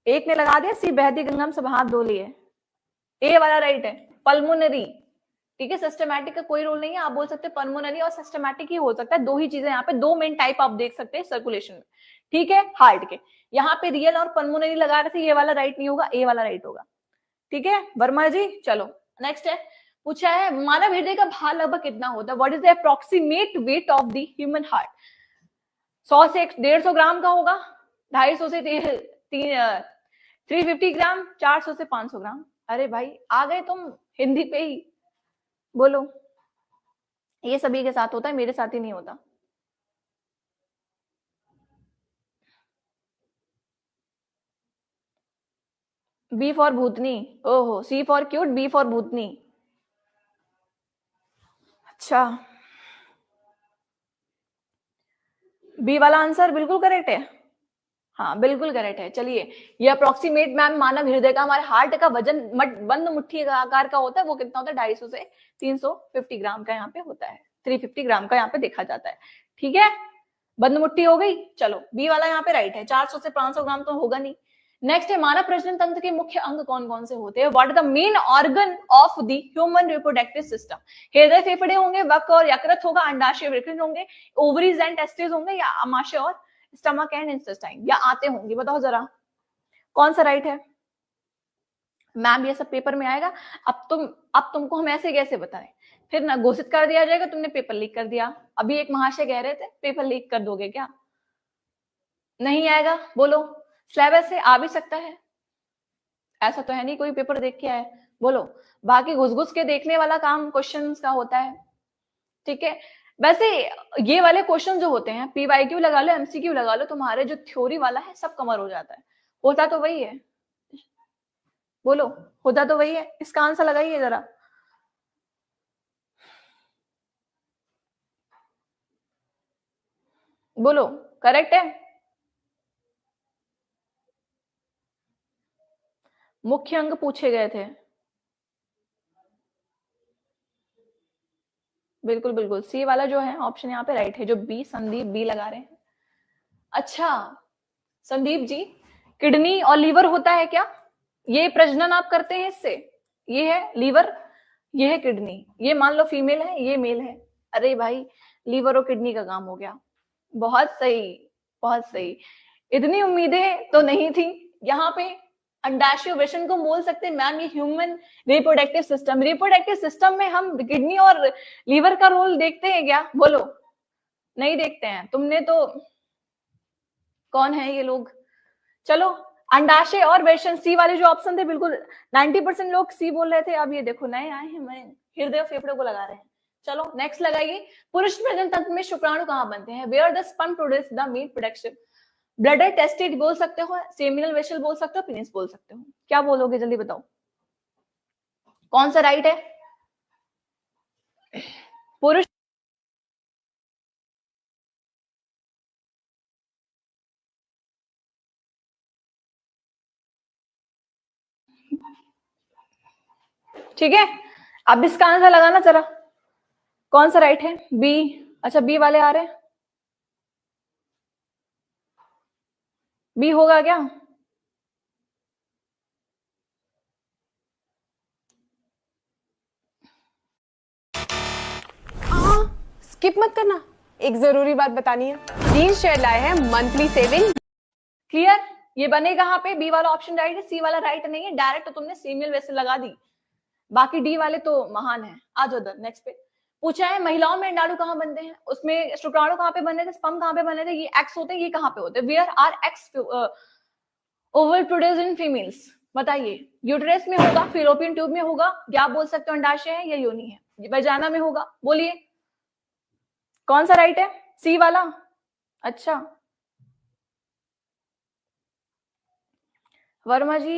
एक ने लगा दिया, सी बहती गंगा में सब हाथ धो लिए, ए वाला राइट है। पल्मोनरी, ठीक है, सिस्टमैटिक का कोई रोल नहीं है, आप बोल सकते हैं पल्मोनरी और सिस्टमैटिक ही हो सकता है, दो ही चीजें यहाँ पे, दो मेन टाइप आप देख सकते हैं सर्कुलेशन में, ठीक है, हार्ट के। यहाँ पे रियल और पल्मोनरी लगा रहे थे, ये वाला राइट नहीं होगा, ए वाला राइट होगा, ठीक है वर्मा जी। चलो नेक्स्ट है, पूछा है मानव हृदय का भार लगभग कितना होता है, what is the approximate weight of the human heart. 100 से 150 ग्राम का होगा, 250 से 350 ग्राम, 400 से 500 ग्राम। अरे भाई आ गए तुम हिंदी पे ही, बोलो। ये सभी के साथ होता है, मेरे साथ ही नहीं होता। बी फॉर भूतनी, ओहो, सी फॉर क्यूट, बी फॉर भूतनी, अच्छा। बी वाला आंसर बिल्कुल करेक्ट है, हाँ बिल्कुल करेक्ट है। चलिए, ये अप्रोक्सीमेट मैम मानव हृदय का, हमारे हार्ट का वजन बंद मुट्ठी का आकार का होता है, वो कितना होता है, 250 से 350 ग्राम का यहाँ पे होता है, 350 ग्राम का यहाँ पे देखा जाता है, ठीक है, बंद मुट्ठी हो गई। चलो बी वाला यहाँ पे राइट है, 400 से 500 ग्राम तो होगा नहीं। नेक्स्ट है, मानव प्रजनन तंत्र के मुख्य अंग कौन कौन से होते हैं, what is the main organ of the human reproductive system. हृदय फेफड़े होंगे, वक्र और यकृत होगा, अंडाशय वृक्क होंगे, ओवरीज एंड टेस्टिस होंगे, या अमाशय और स्टमक एंड इंटेस्टाइन, या आते होंगे, बताओ जरा कौन सा राइट है। मैम ये सब पेपर में आएगा, अब तुमको हम ऐसे कैसे बताएं, फिर ना घोषित कर दिया जाएगा तुमने पेपर लीक कर दिया। अभी एक महाशय कह रहे थे पेपर लीक कर दोगे क्या, नहीं आएगा, बोलो। सिलेबस से आ भी सकता है, ऐसा तो है नहीं कोई पेपर देख के आए, बोलो। बाकी घुस घुस के देखने वाला काम क्वेश्चंस का होता है, ठीक है। वैसे ये वाले क्वेश्चन जो होते हैं, पीवाईक्यू लगा लो, एमसीक्यू लगा लो, तुम्हारे जो थ्योरी वाला है सब कवर हो जाता है, होता तो वही है, बोलो, होता तो वही है। इसका आंसर लगाइए जरा, बोलो करेक्ट है। मुख्य अंग पूछे गए थे, बिल्कुल बिल्कुल, सी वाला जो है ऑप्शन यहाँ पे राइट है, जो बी संदीप बी लगा रहे हैं। अच्छा संदीप जी, किडनी और लीवर होता है क्या, ये प्रजनन आप करते हैं इससे, ये है लीवर, ये है किडनी, ये मान लो फीमेल है, ये मेल है, अरे भाई लीवर और किडनी का काम हो गया, बहुत सही, बहुत सही। इतनी उम्मीदें तो नहीं थी यहाँ पे। अंडाशय वृषण को बोल सकते मैम, ये ह्यूमन रिप्रोडक्टिव सिस्टम में हम किडनी और लीवर का रोल देखते हैं क्या, बोलो, नहीं देखते हैं, तुमने तो, कौन है ये लोग। चलो अंडाशय और वृषण, सी वाले जो ऑप्शन थे बिल्कुल 90% लोग सी बोल रहे थे, अब ये देखो नए आए हैं, मैं हृदय फेफड़े को लगा रहे हैं। चलो नेक्स्ट लगाइए, पुरुष प्रजनन तंत्र में शुक्राणु कहाँ बनते हैं, where the sperm produce the meet production. Bladder testis बोल सकते हो, सेमिनल वेसल बोल सकते हो, पेनिस बोल सकते हो, क्या बोलोगे जल्दी बताओ, कौन सा राइट है। पुरुष, ठीक है, अब इसका आंसर लगाना जरा, कौन सा राइट है, बी। अच्छा बी वाले आ रहे हैं, बी होगा क्या, स्किप मत करना, एक जरूरी बात बतानी है। 3 शेयर लाए हैं मंथली सेविंग, क्लियर। ये बने कहाँ पे, बी वाला ऑप्शन राइट है, सी वाला राइट नहीं है, डायरेक्ट तो तुमने सीमियल वैसे लगा दी, बाकी डी वाले तो महान है। आ जाओ नेक्स्ट पे, पूछा है महिलाओं में अंडाणु कहाँ बनते हैं, उसमें शुक्राणु कहाँ पे बने थे, स्पर्म कहाँ पे बने थे, ये एक्स होते हैं, ये कहाँ पे होते हैं, where are eggs ova produce in females, बताइए। यूटेरस में होगा, फिलोपियन ट्यूब में होगा, या आप बोल सकते हो अंडाशय है या योनि है, वजाना में होगा, बोलिए कौन सा राइट है, सी वाला। अच्छा वर्मा जी,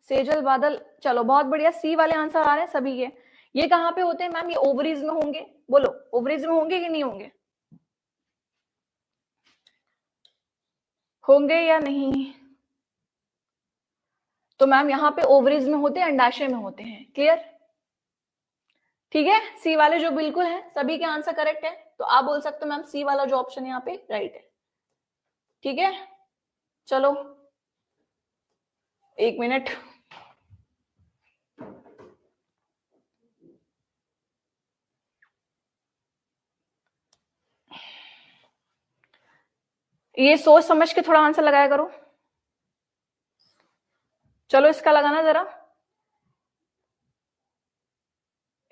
सेजल बादल, चलो बहुत बढ़िया, सी वाले आंसर आ रहे हैं सभी के। ये कहाँ पे होते हैं मैम, ये ओवरीज में होंगे, बोलो ओवरीज में होंगे कि नहीं होंगे, होंगे या नहीं, तो मैम यहाँ पे ओवरीज में होते हैं, अंडाशय में होते हैं, क्लियर, ठीक है। सी वाले जो बिल्कुल है, सभी के आंसर करेक्ट है, तो आप बोल सकते हो मैम सी वाला जो ऑप्शन यहाँ पे राइट है, ठीक है। चलो एक मिनट। ये सोच समझ के थोड़ा आंसर लगाया करो। चलो इसका लगाना जरा,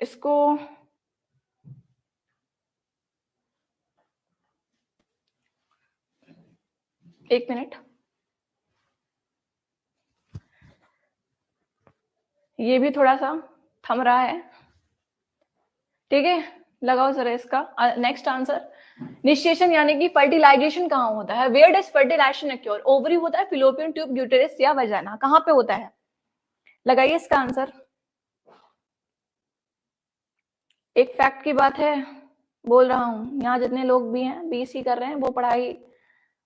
इसको एक मिनट। ये भी थोड़ा सा थम रहा है, ठीक है। लगाओ जरा इसका नेक्स्ट आंसर। निषेचन यानी कि फर्टिलाइजेशन कहाँ होता है? Where does fertilization occur? Ovary होता है, फिलोपियन ट्यूब, यूटेरस या वजाना, कहाँ पे होता है? लगाइए इसका आंसर। एक फैक्ट की बात है, बोल रहा हूं, यहाँ जितने लोग भी हैं बीएससी कर रहे हैं वो पढ़ाई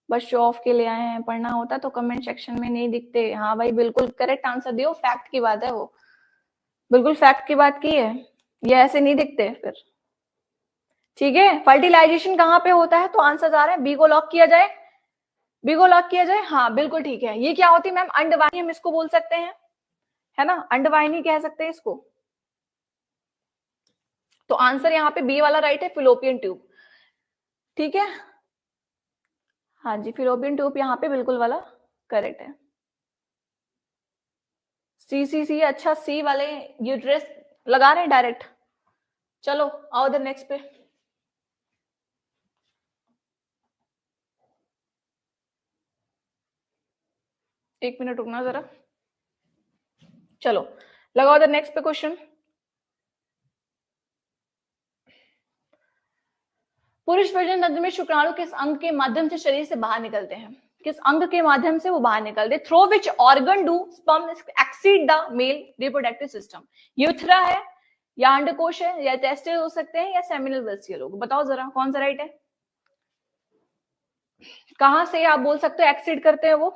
बस शो ऑफ के लिए आए हैं। पढ़ना होता तो कमेंट सेक्शन में नहीं दिखते। हाँ भाई बिल्कुल करेक्ट आंसर दियो, फैक्ट की बात है वो, बिल्कुल फैक्ट की बात की है, ये ऐसे नहीं दिखते फिर, ठीक है। फर्टिलाइजेशन कहाँ पे होता है? तो आंसर आ रहा है बी को लॉक किया जाए, बी को लॉक किया जाए। हाँ बिल्कुल ठीक है। ये क्या होती है मैम? अंडवाहिनी हम इसको बोल सकते हैं, है ना, अंडवाहिनी कह सकते हैं इसको। तो आंसर यहाँ पे बी वाला राइट है, फिलोपियन ट्यूब, ठीक है। हाँ जी, फिलोपियन ट्यूब यहाँ पे बिल्कुल वाला करेक्ट है। सी अच्छा, सी वाले यूट्रस लगा रहे हैं डायरेक्ट। चलो आओ इधर नेक्स्ट पे। एक मिनट रुकना जरा। चलो लगाओ इधर नेक्स्ट पे क्वेश्चन। पुरुष प्रजनन तंत्र में शुक्राणु किस अंग के माध्यम से शरीर से बाहर निकलते हैं? किस अंग के माध्यम से वो बाहर निकलते? Through which organ do sperm exceed the male reproductive system? Urethra है, या अंडकोश है, या टेस्टिस हो सकते हैं, या सेमिनल वेसिकल होगा? बताओ जरा कौन सा राइट है? कहां से आप बोल सकते हो एक्सीड करते हैं वो?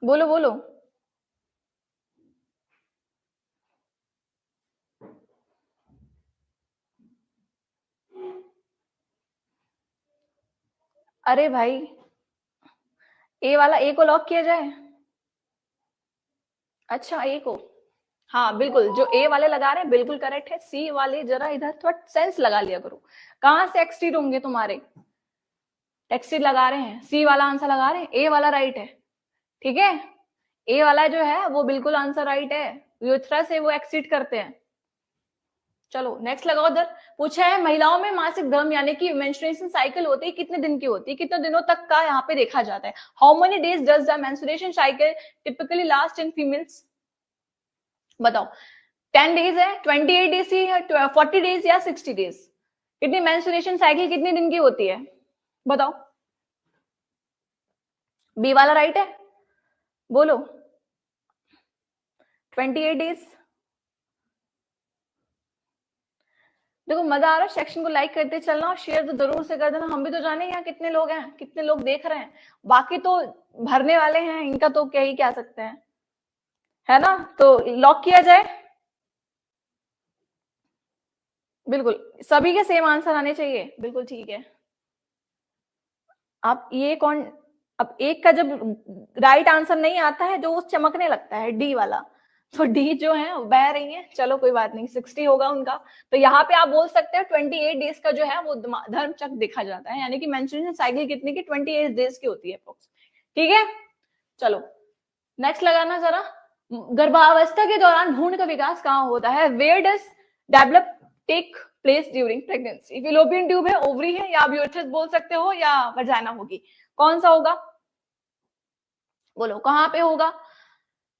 बोलो बोलो। अरे भाई ए वाला, ए को लॉक किया जाए। अच्छा ए को, हाँ बिल्कुल, जो ए वाले लगा रहे हैं बिल्कुल करेक्ट है। सी वाले जरा इधर थोड़ा सेंस लगा लिया करो, कहां से एक्सटीड होंगे तुम्हारे? एक्सटीड लगा रहे हैं, सी वाला आंसर लगा रहे हैं, ए वाला राइट है, ठीक है। ए वाला जो है वो बिल्कुल आंसर राइट है, यूथ्रा से वो एक्सीड करते हैं। चलो नेक्स्ट लगाओ उधर। पूछा है महिलाओं में मासिक धर्म यानी कि मेंस्ट्रुएशन साइकिल होती है कितने दिन की होती है? कितने दिनों तक का यहाँ पे देखा जाता है? How many days does the menstruation cycle typically last in females? बताओ। 10 डेज है, 28 डेज है, 40 डेज या 60 डेज? कितनी मेंस्ट्रुएशन साइकिल कितने दिन की होती है? बताओ। बी वाला राइट है, बोलो। 28 डेज। देखो मजा आ रहा है, सेक्शन को लाइक करते चलना और शेयर तो जरूर से कर देना। हम भी तो जाने यहाँ कितने लोग हैं, कितने लोग देख रहे हैं, बाकी तो भरने वाले हैं, इनका तो क्या ही कह सकते हैं, है ना। तो लॉक किया जाए, बिल्कुल सभी के सेम आंसर आने चाहिए, बिल्कुल ठीक है। आप ये कौन, अब एक का जब राइट आंसर नहीं आता है जो चमकने लगता है, डी वाला, तो डी जो है बह रही है। चलो कोई बात नहीं, 60 होगा उनका। तो यहाँ पे आप बोल सकते हो 28 डेज का जो है वो धर्म चक्र देखा जाता है, यानी कि मेंस्ट्रुएशन साइकिल कितनी की? 28 डेज की होती है अप्रोक्स, ठीक है। चलो नेक्स्ट लगाना जरा। गर्भावस्था के दौरान भ्रूण का विकास कहाँ होता है? Where does develop take place during pregnancy? Fallopian tube है, ओवरी है, या आप यूट्रस बोल सकते हो, या वजाइना होगी, कौन सा होगा? बोलो कहाँ पे होगा?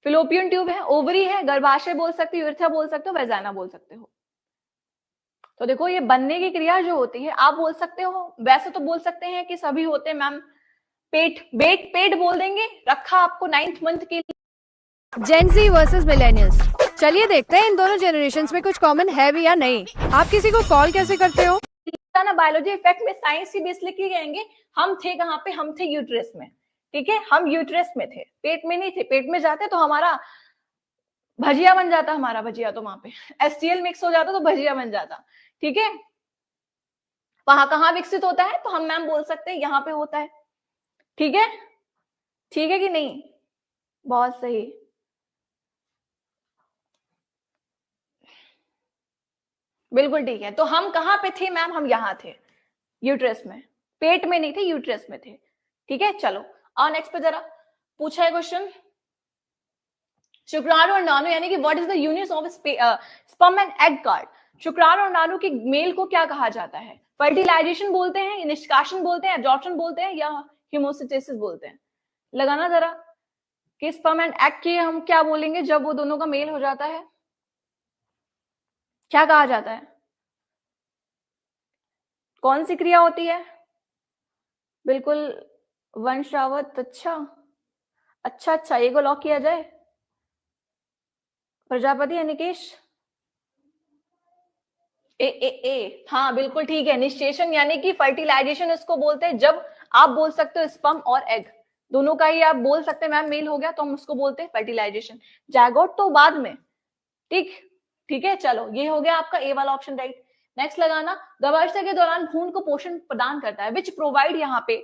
फिलोपियन ट्यूब है, ओवरी है, गर्भाशय बोल सकते हो, यूरेथ्रा बोल सकते हो, वजाइना बोल सकते हो। तो देखो ये बनने की क्रिया जो होती है आप बोल सकते हो, वैसे तो बोल सकते हैं कि सभी होते हैं मैम। पेट बोल देंगे, रखा आपको 9th मंथ के लिए। जेन ज़ी वर्सेस मिलेनियल्स, चलिए देखते हैं इन दोनों जनरेशन्स में कुछ कॉमन है भी या नहीं। आप किसी को कॉल कैसे करते हो? ना बायोलॉजी इफेक्ट में साइंस ही बेस लिखे जाएंगे। हम थे कहाँ पे? हम थे यूट्रस में, ठीक है। हम यूट्रस में थे, पेट में नहीं थे। पेट में जाते तो हमारा भजिया बन जाता, हमारा भजिया तो वहां पे एसटीएल मिक्स हो जाता तो भजिया बन जाता, ठीक है। वहां कहाँ विकसित होता है? तो हम मैम बोल सकते हैं यहाँ पे होता है, ठीक है। ठीक है कि नहीं? बहुत सही। बिल्कुल ठीक है। तो हम कहाँ पे थे मैम? हम यहाँ थे, यूट्रस में, पेट में नहीं थे, यूट्रस में थे। ठीक है, चलो और नेक्स्ट पे जरा पूछा है क्वेश्चन, शुक्राणु और नानु यानी कि what is the unit of sperm and egg card. शुक्राणु और नानु के मेल को क्या कहा जाता है? फर्टिलाइजेशन बोलते हैं, निष्काशन बोलते हैं, एब्जॉर्प्शन बोलते हैं, या हीमोसिस्टेसिस बोलते हैं? लगाना जरा कि स्पर्म एंड एग के हम क्या बोलेंगे जब वो दोनों का मेल हो जाता है, क्या कहा जाता है? कौन सी क्रिया होती है? बिल्कुल वंशावत। अच्छा अच्छा अच्छा, ये को लॉक किया जाए, प्रजापति या निकेश? ए हाँ बिल्कुल ठीक है, निश्चेषण यानी कि फर्टिलाइजेशन इसको बोलते हैं। जब आप बोल सकते हो स्पर्म और एग दोनों का ही आप बोल सकते हैं मैम मेल हो गया, तो हम उसको बोलते हैं फर्टिलाइजेशन। जायगोट तो बाद में। ठीक ठीक है, चलो ये हो गया आपका ए वाला ऑप्शन राइट। नेक्स्ट लगाना, गर्भावस्था के दौरान भ्रूण को पोषण प्रदान करता है, विच प्रोवाइड। यहाँ पे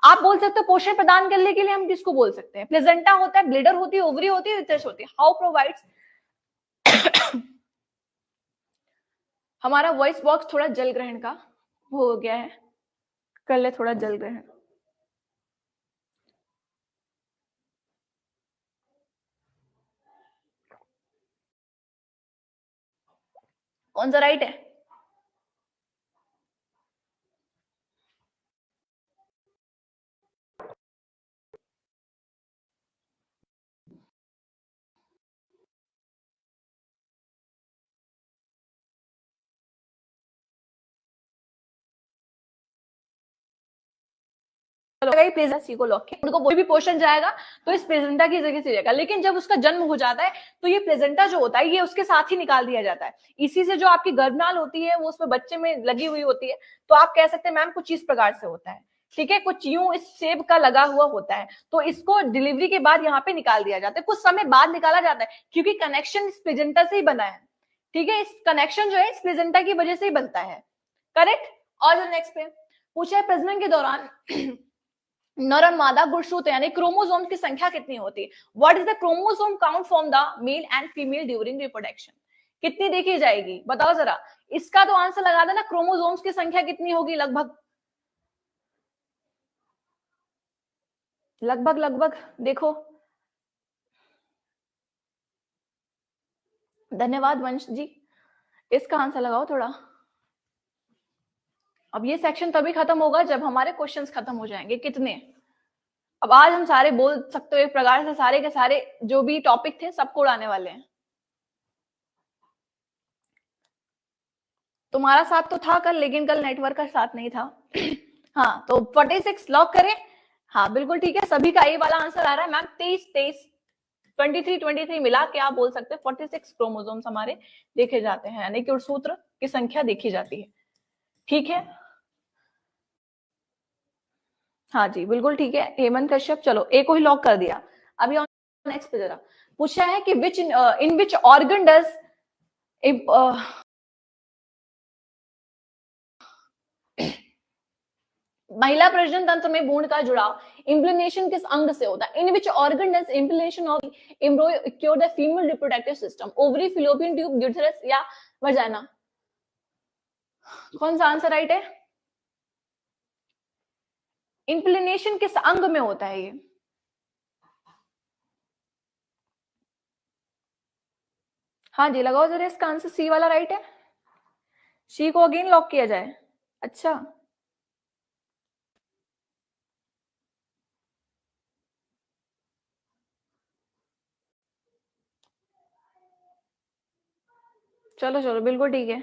आप बोल सकते हो पोषण प्रदान करने के लिए हम किसको बोल सकते हैं? प्लेजेंटा होता है, ब्लेडर होती है, ओवरी होती है, यूट्रस होती है। How provides. हमारा वॉइस बॉक्स थोड़ा जल ग्रहण का हो गया है, कर ले थोड़ा जल ग्रहण। कौन सा राइट है? सी को लॉक किया, उनको कोई भी पोषण जाएगा तो इस प्लेजेंटा की जगह से जाएगा। लेकिन जब उसका जन्म हो जाता है तो ये प्लेजेंटा जो होता है ये उसके साथ ही निकाल दिया जाता है। इसी से जो आपकी गर्भनाल होती है वो उसमें बच्चे में लगी हुई होती है। तो आप कह सकते हैं मैम कुछ इस प्रकार से होता है, ठीक है, कुछ यूं इस शेप का लगा हुआ होता है। तो इसको डिलीवरी के बाद यहाँ पे निकाल दिया जाता है, कुछ समय बाद निकाला जाता है क्योंकि कनेक्शन इस प्लेजेंटा से ही बना है। ठीक है, इस कनेक्शन जो है इस प्लेजेंटा की वजह से ही बनता है। करेक्ट। और नेक्स्ट पे पूछा है प्रजनन के दौरान नर और मादा गुणसूत्र यानी क्रोमोसोम की संख्या कितनी होती है? What is the chromosome count from the male and female during reproduction? कितनी देखी जाएगी बताओ जरा, इसका तो आंसर लगा देना, क्रोमोसोम्स की संख्या कितनी होगी लगभग लगभग लगभग देखो। धन्यवाद वंश जी, इसका आंसर लगाओ थोड़ा। अब ये सेक्शन तभी खत्म होगा जब हमारे क्वेश्चंस खत्म हो जाएंगे। कितने? अब आज हम सारे बोल सकते हो एक प्रकार से सारे के सारे जो भी टॉपिक थे सबको उड़ाने वाले हैं। तुम्हारा साथ तो था कल, लेकिन कल नेटवर्क का साथ नहीं था। हाँ तो 46 लॉक करें। हाँ बिल्कुल ठीक है, सभी का ए वाला आंसर आ रहा है मैम। 23 मिला के आप बोल सकते हैं 46 क्रोमोसोम्स हमारे देखे जाते हैं, यानी कि सूत्र की संख्या देखी जाती है। ठीक है, हाँ जी बिल्कुल ठीक है हेमंत कश्यप। चलो ए को ही लॉक कर दिया। अभी नेक्स्ट पे जरा पूछा है कि विच इन विच ऑर्गन डज महिला प्रजनन तंत्र में भ्रूण का जुड़ाव इम्प्लिनेशन किस अंग से होता है? In which organ does implantation of embryo occur the female reproductive system? Ovary, fallopian tube, uterus या वजाइना? कौन सा आंसर राइट है? इम्प्लिनेशन किस अंग में होता है ये? हाँ जी लगाओ जरा, इसका आंसर सी वाला राइट है। सी को अगेन लॉक किया जाए। अच्छा चलो चलो बिल्कुल ठीक है।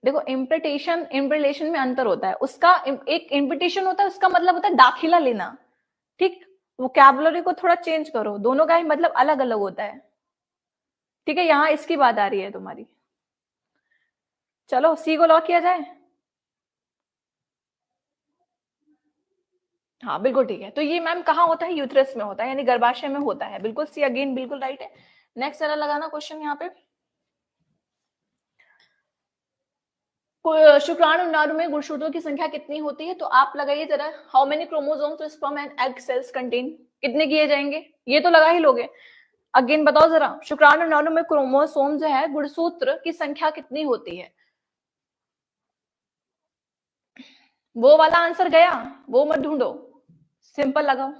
देखो इम्प्रेटेशन में अंतर होता है। उसका एक इम्प्रेटेशन होता है, उसका मतलब होता है दाखिला लेना। ठीक, वोकैबुलरी को थोड़ा चेंज करो, दोनों का ही मतलब अलग अलग होता है। ठीक है, यहां इसकी बात आ रही है तुम्हारी। चलो सी को लॉक किया जाए। हाँ बिल्कुल ठीक है। तो ये मैम कहाँ होता है? यूथरस में होता है, यानी गर्भाशय में होता है। बिल्कुल सी अगेन बिल्कुल राइट है। नेक्स्ट जरा लगाना क्वेश्चन यहाँ पे। शुक्राणु नाड़ु में गुणसूत्रों की संख्या कितनी होती है? तो आप लगाइए जरा, how many chromosomes to sperm and egg cells contain, कितने किए जाएंगे? ये तो लगा ही लोगे। अगेन बताओ जरा, शुक्राणु नाड़ु में क्रोमोसोम जो है गुणसूत्र की संख्या कितनी होती है? वो वाला आंसर गया, वो मत ढूंढो, सिंपल लगाओ।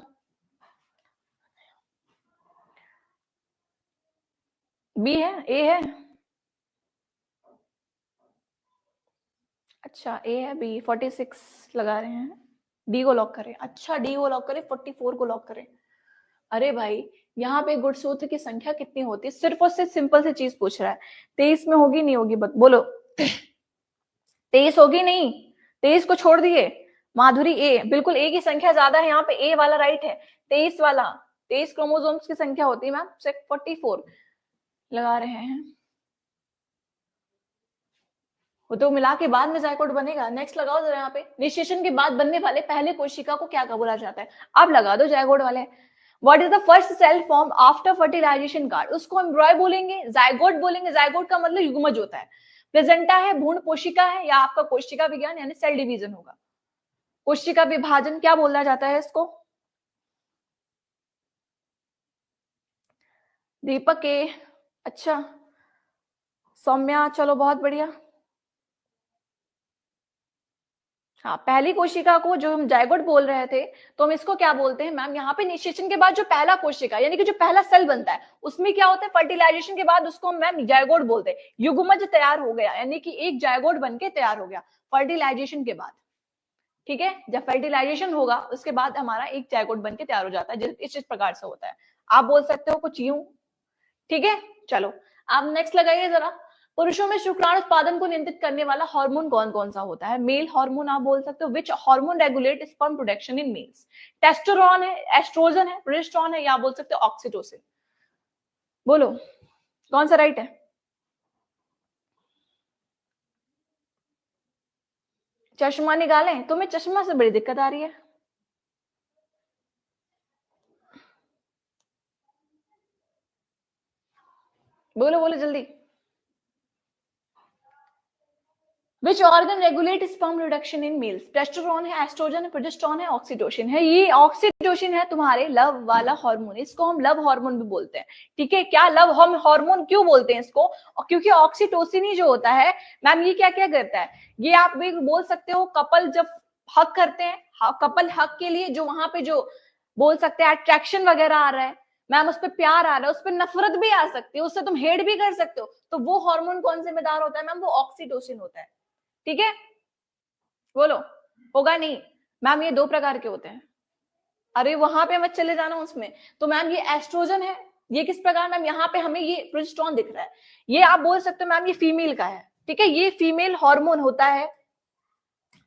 बी है, ए है? अच्छा ए है, बी 46 लगा रहे हैं, डी को लॉक करें। अच्छा डी को लॉक करें, 44 को लॉक करें। अरे भाई यहाँ पे गुणसूत्र की संख्या कितनी होती है, सिर्फ और सिर्फ सिंपल सी चीज पूछ रहा है। 23 में होगी नहीं होगी बोलो। 23 होगी नहीं, 23 को छोड़ दिए। माधुरी ए, बिल्कुल ए की संख्या ज्यादा है यहाँ पे, ए वाला राइट है। 23 वाला, 23 क्रोमोसोम्स की संख्या होती है मैम, 44 लगा रहे हैं। वो तो मिला के बाद में जायकोट बनेगा। नेक्स्ट लगाओ जरा यहाँ पे, निषेचन के बाद बनने वाले पहले कोशिका को क्या बोला जाता है? अब लगा दो जायकोट वाले। What is the first cell form after fertilization called? उसको एम्ब्रॉय बोलेंगे, जायगोट बोलेंगे। जायगोट का मतलब युग्मज होता है। प्लेसेंटा है, भ्रूण कोशिका है, या आपका कोशिका विज्ञान यानी सेल डिवीजन होगा। कोशिका विभाजन क्या बोला जाता है इसको? दीपक ए, अच्छा सौम्या, चलो बहुत बढ़िया। हाँ, पहली कोशिका को जो हम जायगोट बोल रहे थे, तो हम इसको क्या बोलते हैं मैम? यहाँ पे निषेचन के बाद जो पहला कोशिका यानी कि जो पहला सेल बनता है, उसमें क्या होता है? फर्टिलाइजेशन के बाद उसको मैम जायगोट बोलते हैं। युग्मज तैयार हो गया यानी कि एक जायगोट बनके तैयार हो गया फर्टिलाइजेशन के बाद। ठीक है, जब फर्टिलाइजेशन होगा उसके बाद हमारा एक जायगोट बनके तैयार हो जाता है। इस प्रकार से होता है। आप बोल सकते हो कुछ यूं। ठीक है, चलो आप नेक्स्ट लगाइए जरा। पुरुषों में शुक्राणु उत्पादन को नियंत्रित करने वाला हार्मोन कौन कौन सा होता है? मेल हार्मोन आप बोल सकते हो। Which hormone regulate sperm production in males? Testosterone है, एस्ट्रोजन है, प्रोजेस्टेरोन है, या बोल सकते हो ऑक्सीटोसिन। बोलो कौन सा राइट है? चश्मा निकालें? तुम्हें चश्मा से बड़ी दिक्कत आ रही है। बोलो बोलो जल्दी। Which organ regulate sperm reduction in males? Testosterone है, एस्ट्रोजन है, प्रोजेस्टेरोन है, ऑक्सीटोसिन है। ये ऑक्सीटोसिन है तुम्हारे लव वाला हार्मोन, इसको हम लव हार्मोन भी बोलते हैं। ठीक है, क्या लव हम हार्मोन क्यों बोलते हैं इसको? क्योंकि ऑक्सीटोसिन ही जो होता है मैम, ये क्या क्या करता है? ये आप भी बोल सकते हो, कपल जब हक करते हैं, कपल हक के लिए जो वहां पे जो बोल सकते हैं अट्रैक्शन वगैरह आ रहा है मैम, उस पर प्यार आ रहा है, उस पर नफरत भी आ सकती है, उससे तुम हेट भी कर सकते हो, तो वो हार्मोन कौन जिम्मेदार होता है मैम? वो ऑक्सीटोसिन होता है। ठीक है, बोलो होगा नहीं मैम? ये 2 प्रकार के होते हैं। अरे वहां पे मत चले जाना उसमें। तो मैम ये एस्ट्रोजन है, ये किस प्रकार मैम? यहाँ पे हमें ये प्रोजेस्टेरोन दिख रहा है, ये आप बोल सकते हो मैम ये फीमेल का है। ठीक है, ये फीमेल हार्मोन होता है,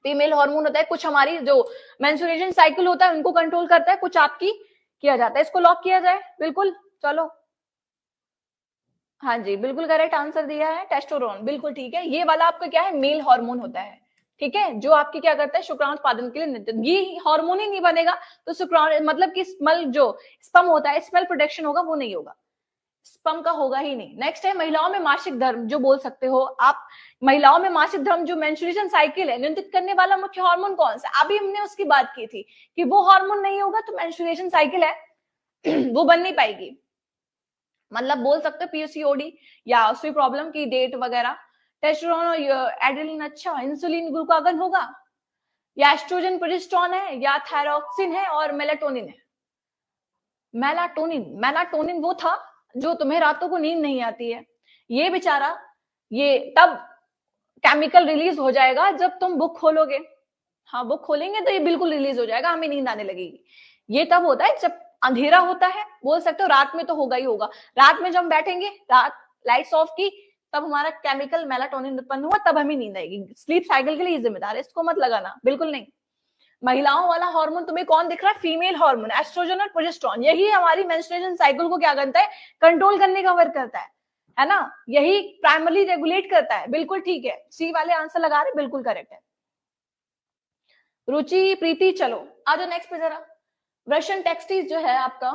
फीमेल हार्मोन होता है। कुछ हमारी जो मेंस्ट्रुएशन साइकिल होता है उनको कंट्रोल करता है, कुछ आपकी किया जाता है। इसको लॉक किया जाए, बिल्कुल। चलो हाँ जी, बिल्कुल करेक्ट आंसर दिया है, टेस्टोस्टेरोन, बिल्कुल ठीक है। ये वाला आपका क्या है? मेल हार्मोन होता है। ठीक है, जो आपकी क्या करता है? शुक्राणु उत्पादन के लिए नियंत्रित। ये हार्मोन ही नहीं बनेगा तो शुक्राणु मतलब कि स्मल जो स्पर्म होता है, स्मेल प्रोडक्शन होगा वो नहीं होगा, स्पर्म का होगा ही नहीं। नेक्स्ट है महिलाओं में मासिक धर्म, जो बोल सकते हो आप। महिलाओं में मासिक धर्म जो मेंस्ट्रुएशन साइकिल है नियंत्रित करने वाला मुख्य हार्मोन कौन सा? अभी हमने उसकी बात की थी कि वो हार्मोन नहीं होगा तो मेंस्ट्रुएशन साइकिल है वो बन नहीं पाएगी। मतलब बोल सकते हो पीसीओडी या उसकी प्रॉब्लम की डेट वगैरह। टेस्टोस्टेरोन और एड्रेनलिन, अच्छा इंसुलिन ग्लूकागन होगा, या एस्ट्रोजन प्रोजेस्टेरोन है, या थायरोक्सिन है, और मेलाटोनिन है। मेलाटोनिन, मेलाटोनिन वो था जो तुम्हें रातों को नींद नहीं आती है। ये बेचारा ये तब केमिकल रिलीज हो जाएगा जब तुम बुक खोलोगे। हाँ, बुक खोलेंगे तो ये बिल्कुल रिलीज हो जाएगा, हमें नींद आने लगेगी। ये तब होता है जब अंधेरा होता है, बोल सकते हो रात में तो होगा ही होगा। रात में जब हम बैठेंगे, रात लाइट्स ऑफ की, तब हमारा केमिकल मेलाटोनिन उत्पन्न हुआ, तब हमें नींद आएगी। स्लीप साइकिल के लिए जिम्मेदार है, इसको मत लगाना, बिल्कुल नहीं। महिलाओं वाला हार्मोन तुम्हें कौन दिख रहा है? फीमेल हार्मोन, एस्ट्रोजन और प्रोजेस्टेरोन। यही हमारी मेंस्ट्रुएशन साइकिल को क्या करता है? कंट्रोल करने का वर्क करता है ना? यही प्राइमरली रेगुलेट करता है। बिल्कुल ठीक है, सी वाले आंसर लगा रहे, बिल्कुल करेक्ट है। रुचि, प्रीति, चलो आ जाओ नेक्स्ट पे जरा। रशियन टेक्सटीज जो है आपका,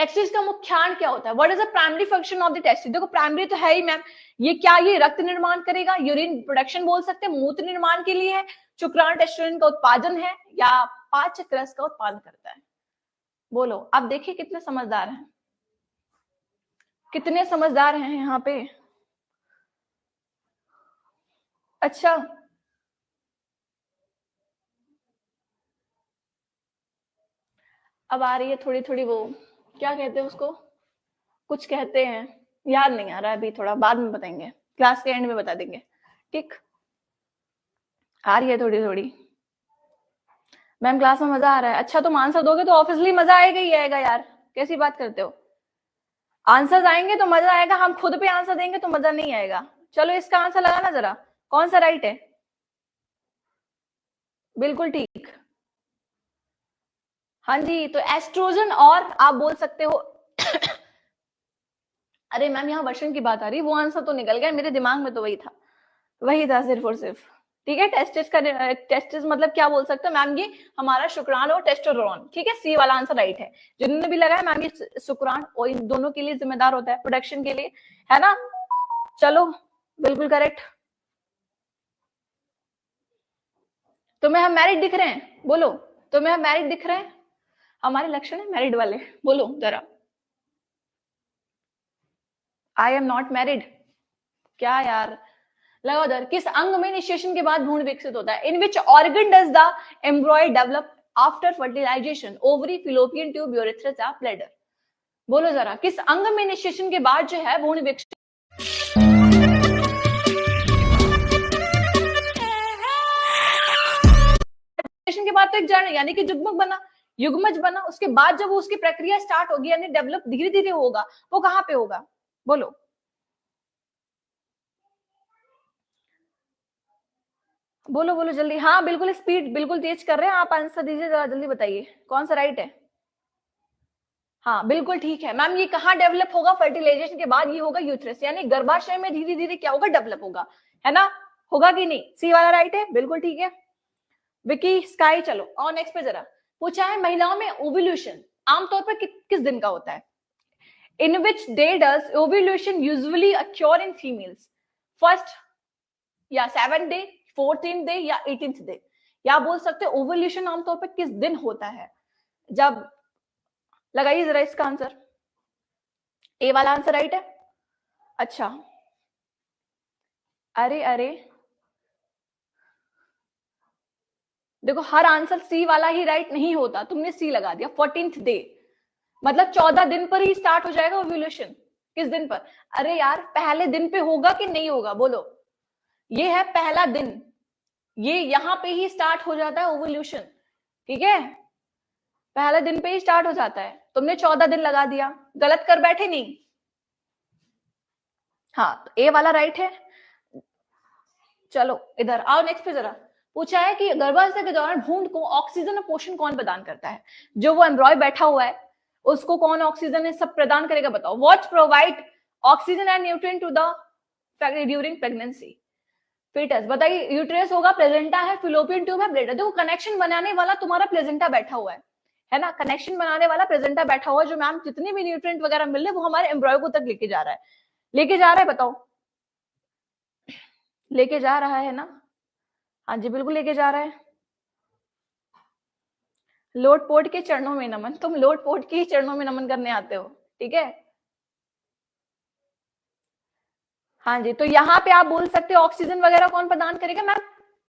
टेस्टिस का मुख्यान क्या होता है? What is the primary function of the testis? देखो प्राइमरी तो है ही मैम, ये क्या, ये रक्त निर्माण करेगा, यूरिन प्रोडक्शन बोल सकते हैं, मूत्र निर्माण के लिए है, शुक्राणु टेस्टोस्टेरोन का उत्पादन है, या पाचक रस का उत्पादन करता है? बोलो। आप देखिए कितने समझदार हैं, कितने समझदार हैं यहाँ पे। अच्छा, अब आ रही है थोड़ी थोड़ी वो, क्या कहते हैं उसको, कुछ कहते हैं, याद नहीं आ रहा है अभी, थोड़ा बाद में बताएंगे, क्लास के एंड में बता देंगे, ठीक। आ रही है थोड़ी थोड़ी। मैम क्लास में मजा आ रहा है, अच्छा तुम आंसर दोगे तो ऑब्वियसली मजा आएगा ही आएगा यार, कैसी बात करते हो। आंसर आएंगे तो मजा आएगा, हम खुद पे आंसर देंगे तो मजा नहीं आएगा। चलो इसका आंसर लगाना जरा, कौन सा राइट है? बिल्कुल ठीक। हाँ जी, तो एस्ट्रोजन, और आप बोल सकते हो अरे मैम यहाँ वर्षन की बात आ रही, वो आंसर तो निकल गया, मेरे दिमाग में तो वही था सिर्फ और सिर्फ। ठीक है, टेस्टिस का, टेस्टिस मतलब क्या बोल सकते हैं मैम, ये हमारा शुक्राणु और टेस्टोस्टेरोन। ठीक है, सी वाला आंसर राइट है। जिन्होंने भी लगाया मैम, ये शुक्राणु और इन दोनों के लिए जिम्मेदार होता है प्रोडक्शन के लिए, है ना। चलो बिल्कुल करेक्ट। तुम्हें हम मैरिड दिख रहे हैं? बोलो, तुम्हें हम मैरिड दिख रहे हैं? हमारे लक्षण है मैरिड वाले, बोलो जरा। आई एम नॉट मैरिड, क्या यार, लगाओ उधर। किस अंग में निषेचन के बाद भ्रूण विकसित होता है? In which organ does the embryo develop after fertilisation? Ovary, fallopian tube, urethra या ब्लैडर? बोलो जरा, किस अंग में निषेचन के बाद जो है भ्रूण विकसित के बाद तो एक जड़ यानी कि युग्मक बना, युग्मज बना, उसके बाद जब उसकी प्रक्रिया स्टार्ट होगी यानी डेवलप धीरे धीरे होगा, वो कहां पे होगा? बोलो। बोलो बोलो जल्दी, हाँ बिल्कुल स्पीड बिल्कुल तेज कर रहे हैं आप, आंसर दीजिए जरा जल्दी, बताइए कौन सा राइट है। हाँ बिल्कुल ठीक है मैम, ये कहाँ डेवलप होगा? फर्टिलाइजेशन के बाद ये होगा यूथ्रस, यानी गर्भाशय में धीरे धीरे क्या होगा? डेवलप होगा, है ना। होगा कि नहीं? सी वाला राइट है, बिल्कुल ठीक है। विकी स्काई, चलो और नेक्स्ट पे जरा। पूछा है महिलाओं में ओव्यूलेशन आमतौर पर किस दिन का होता है? In which day does ovulation usually occur in females? First या 7th डे, 14th डे या 18th डे? या बोल सकते हैं ओव्यूलेशन आमतौर पर किस दिन होता है? जब, लगाइए जरा इसका आंसर। ए वाला आंसर राइट है। अच्छा, अरे अरे देखो हर आंसर सी वाला ही राइट नहीं होता, तुमने सी लगा दिया। 14th डे मतलब 14 दिन पर ही स्टार्ट हो जाएगा ओव्यूलेशन। किस दिन पर? अरे यार पहले दिन पे होगा कि नहीं होगा? बोलो। ये है पहला दिन, ये यहां पे ही स्टार्ट हो जाता है ओव्यूलेशन। ठीक है, पहले दिन पे ही स्टार्ट हो जाता है। तुमने 14 दिन लगा दिया, गलत कर बैठे नहीं। हाँ तो ए वाला राइट है। चलो इधर आओ नेक्स्ट पे जरा। पूछा है कि गर्भावस्था के दौरान भ्रूण को ऑक्सीजन और पोषण कौन प्रदान करता है? जो वो एम्ब्रॉय बैठा हुआ है उसको कौन ऑक्सीजन सब प्रदान करेगा? बताओ। What provide oxygen and nutrient to the during pregnancy? Fetus, बताइए। यूट्रस होगा, प्लेजेंटा है, फिलोपियन ट्यूब है, ब्लैडर। देखो कनेक्शन बनाने वाला तुम्हारा प्लेजेंटा बैठा हुआ है ना, कनेक्शन बनाने वाला प्लेजेंटा बैठा हुआ है, जो मैम जितने भी न्यूट्रिएंट वगैरह मिल रहे वो हमारे एम्ब्रॉय को तक लेके जा रहा है, लेके जा रहा है, बताओ। लेके जा रहा है ना? हाँ जी बिल्कुल लेके जा रहा है। लोट पोट के चरणों में नमन, तुम लोट पोट के ही चरणों में नमन करने आते हो, ठीक है। हाँ जी, तो यहाँ पे आप बोल सकते हो ऑक्सीजन वगैरह कौन प्रदान करेगा? मैम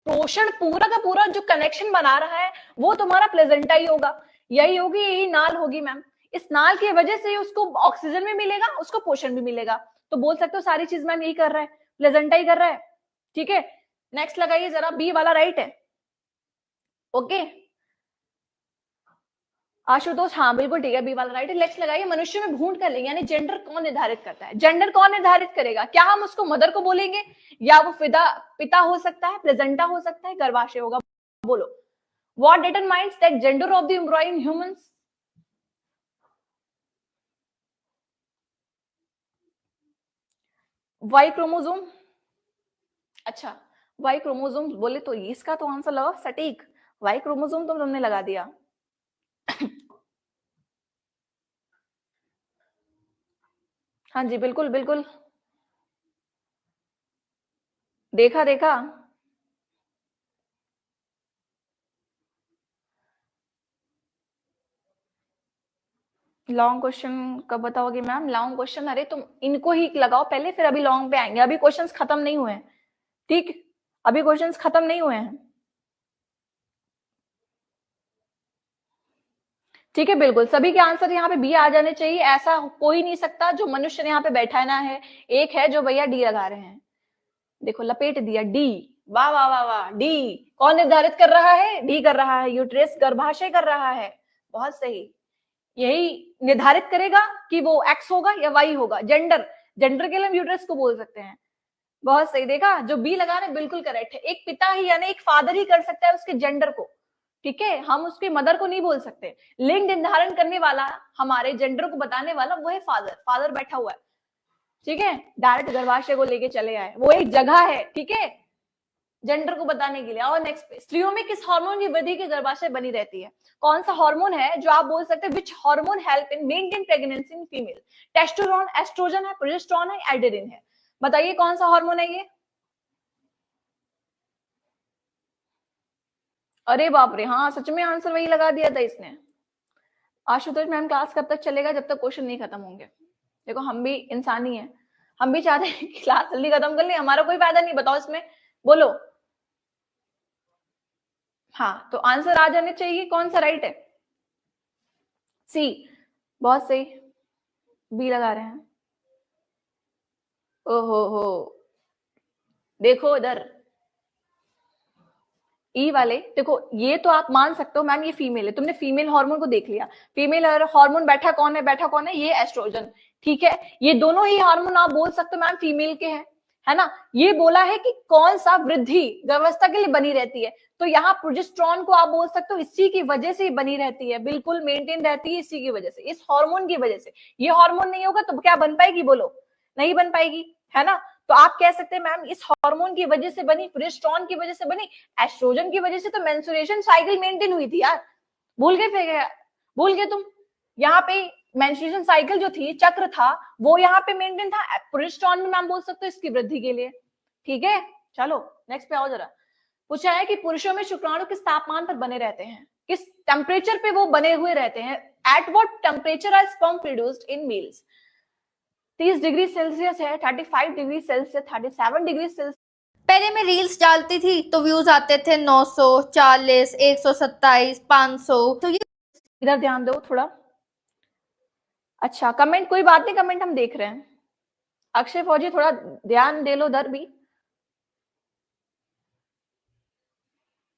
पोषण पूरा का पूरा जो कनेक्शन बना रहा है वो तुम्हारा प्लेजेंटा ही होगा, यही होगी, यही नाल होगी मैम। इस नाल की वजह से उसको ऑक्सीजन भी मिलेगा, उसको पोषण भी मिलेगा, तो बोल सकते हो सारी चीज मैम यही कर रहा है, प्लेजेंटा ही कर रहा है। ठीक है, नेक्स्ट लगाइए जरा, बी वाला राइट है। ओके आशुतोष, हाँ बिल्कुल ठीक है, बी वाला राइट है। नेक्स्ट लगाइए, मनुष्य में भ्रूण का लिंग यानी जेंडर कौन निर्धारित करता है? जेंडर कौन निर्धारित करेगा? क्या हम उसको मदर को बोलेंगे, या वो पिता हो सकता है, प्लेजेंटा हो सकता है, गर्भाशय होगा? बोलो। What determines that gender of the embryo in humans? Y chromosome. अच्छा, वाई क्रोमोसोम बोले तो इसका तो आंसर लगाओ सटीक, वाई क्रोमोसोम तो तुमने लगा दिया। हाँ जी, बिल्कुल बिल्कुल, देखा देखा। लॉन्ग क्वेश्चन कब बताओगे मैम? लॉन्ग क्वेश्चन, अरे तुम इनको ही लगाओ पहले, फिर अभी लॉन्ग पे आएंगे। अभी क्वेश्चंस खत्म नहीं हुए हैं, ठीक, अभी क्वेश्चंस खत्म नहीं हुए हैं। ठीक है, बिल्कुल सभी के आंसर यहाँ पे बी आ जाने चाहिए। ऐसा कोई नहीं सकता जो मनुष्य यहाँ पे बैठा है ना है, एक है जो भैया डी लगा रहे हैं। देखो लपेट दिया डी, वाह वाह वाह वाह, डी कौन निर्धारित कर रहा है? डी कर रहा है, यूट्रस गर्भाशय कर रहा है। बहुत सही, यही निर्धारित करेगा कि वो एक्स होगा या वाई होगा। जेंडर, जेंडर के लिए हम यूट्रस को बोल सकते हैं। बहुत सही, देखा, जो बी लगा रहे बिल्कुल करेक्ट है। एक पिता ही यानी एक फादर ही कर सकता है उसके जेंडर को, ठीक है, हम उसके मदर को नहीं बोल सकते। लिंग निर्धारण करने वाला, हमारे जेंडर को बताने वाला वो है फादर। फादर बैठा हुआ है, ठीक है, डायरेक्ट गर्भाशय को लेके चले आए, वो एक जगह है, ठीक है, जेंडर को बताने के लिए। और नेक्स्ट पे, स्त्रियों में किस हार्मोन की वृद्धि की गर्भाशय बनी रहती है? कौन सा हार्मोन है जो आप बोल सकते हैं which hormone help in maintain pregnancy in female? Testosterone, estrogen है, प्रोजेस्टेरोन है, एड्रेनालिन है? बताइए कौन सा हार्मोन है ये? अरे बाप रे, हाँ सच में आंसर वही लगा दिया था इसने। आशुतोष मैम क्लास कब तक चलेगा? जब तक क्वेश्चन नहीं खत्म होंगे। देखो हम भी इंसान ही हैं, हम भी चाहते हैं कि क्लास जल्दी खत्म कर ले, हमारा कोई फायदा नहीं। बताओ इसमें, बोलो। हाँ तो आंसर आ जाने चाहिए, कौन सा राइट है? सी, बहुत सही, बी लगा रहे हैं। ओहो हो, देखो इधर ई वाले, देखो ये तो आप मान सकते हो मैम ये फीमेल है, तुमने फीमेल हार्मोन को देख लिया। फीमेल हार्मोन बैठा कौन है? बैठा कौन है? ये एस्ट्रोजन, ठीक है। ये दोनों ही हार्मोन आप बोल सकते हो मैम फीमेल के हैं, है ना। ये बोला है कि कौन सा वृद्धि गर्भावस्था के लिए बनी रहती है, तो यहाँ प्रोजेस्टेरोन को आप बोल सकते हो इसी की वजह से बनी रहती है, बिल्कुल मेंटेन रहती है इसी की वजह से, इस हार्मोन की वजह से। ये हार्मोन नहीं होगा तो क्या बन पाएगी? बोलो, नहीं बन पाएगी, है ना। तो आप कह सकते हैं मैम इस हार्मोन की वजह से बनी, प्रोजेस्टेरोन की वजह से बनी, एस्ट्रोजन की वजह से तो मेंस्ट्रुएशन साइकिल मेंटेन हुई थी यार। भूल गए? फिर भूल गए तुम? यहाँ पे मेंस्ट्रुएशन साइकिल जो थी, चक्र था, वो यहाँ पे मेंटेन था। प्रोजेस्टेरोन में मैम बोल सकते हो इसकी वृद्धि के लिए, ठीक है। चलो नेक्स्ट पे आओ जरा। पूछा है कि पुरुषों में शुक्राणु किस तापमान पर बने रहते हैं? किस टेम्परेचर पे वो बने हुए रहते हैं? At what temperature are sperm produced in males? 30 degree Celsius है, 35 डिग्री सेल्सियस, 37 डिग्री सेल्सियस। पहले मैं रील्स डालती थी तो व्यूज आते थे 940, 127, 500। तो ये इधर ध्यान दो थोड़ा। अच्छा कमेंट, कोई बात नहीं, कमेंट हम देख रहे हैं। अक्षय फौजी थोड़ा ध्यान दे लो उधर भी,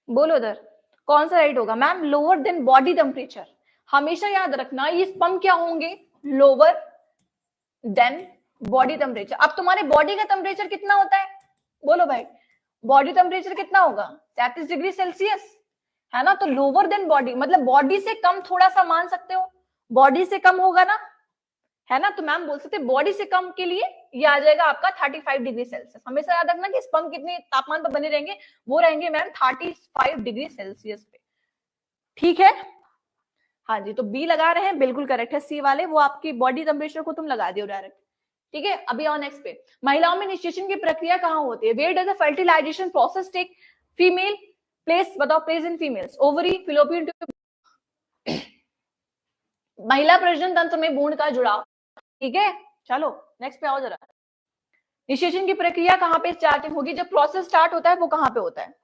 बोलो उधर कौन सा राइट होगा ma'am? Lower than body temperature, हमेशा याद रखना ये स्पम क्या होंगे? Lower than body temperature. अब तुम्हारे बॉडी का टेम्परेचर कितना होता है? बोलो भाई, बॉडी टेम्परेचर कितना होगा? 37 डिग्री सेल्सियस, है ना। तो लोअर देन बॉडी मतलब बॉडी से कम थोड़ा सा मान सकते हो, बॉडी से कम होगा ना, है ना। तो मैम बोल सकते बॉडी से कम के लिए ये आ जाएगा आपका 35 डिग्री सेल्सियस। हमेशा याद रखना कि स्पर्म कितने तापमान पर बने रहेंगे? वो रहेंगे मैम 35 डिग्री सेल्सियस पे, ठीक है। हाँ जी, तो बी लगा रहे हैं, बिल्कुल करेक्ट है। सी वाले वो आपकी बॉडी टेम्परेचर को तुम लगा दियो डायरेक्ट, ठीक है। अभी आओ नेक्स्ट पे। महिलाओं में निषेचन की प्रक्रिया कहाँ होती है? Where does the fertilisation process take female place? बताओ, place in females, ovary, fallopian tube. महिला प्रजनन तंत्र में भ्रूण का जुड़ाव, ठीक है। चलो नेक्स्ट पे आओ जरा। निषेचन की प्रक्रिया कहाँ पे स्टार्टिंग होगी? जब प्रोसेस स्टार्ट होता है वो कहाँ पे होता है?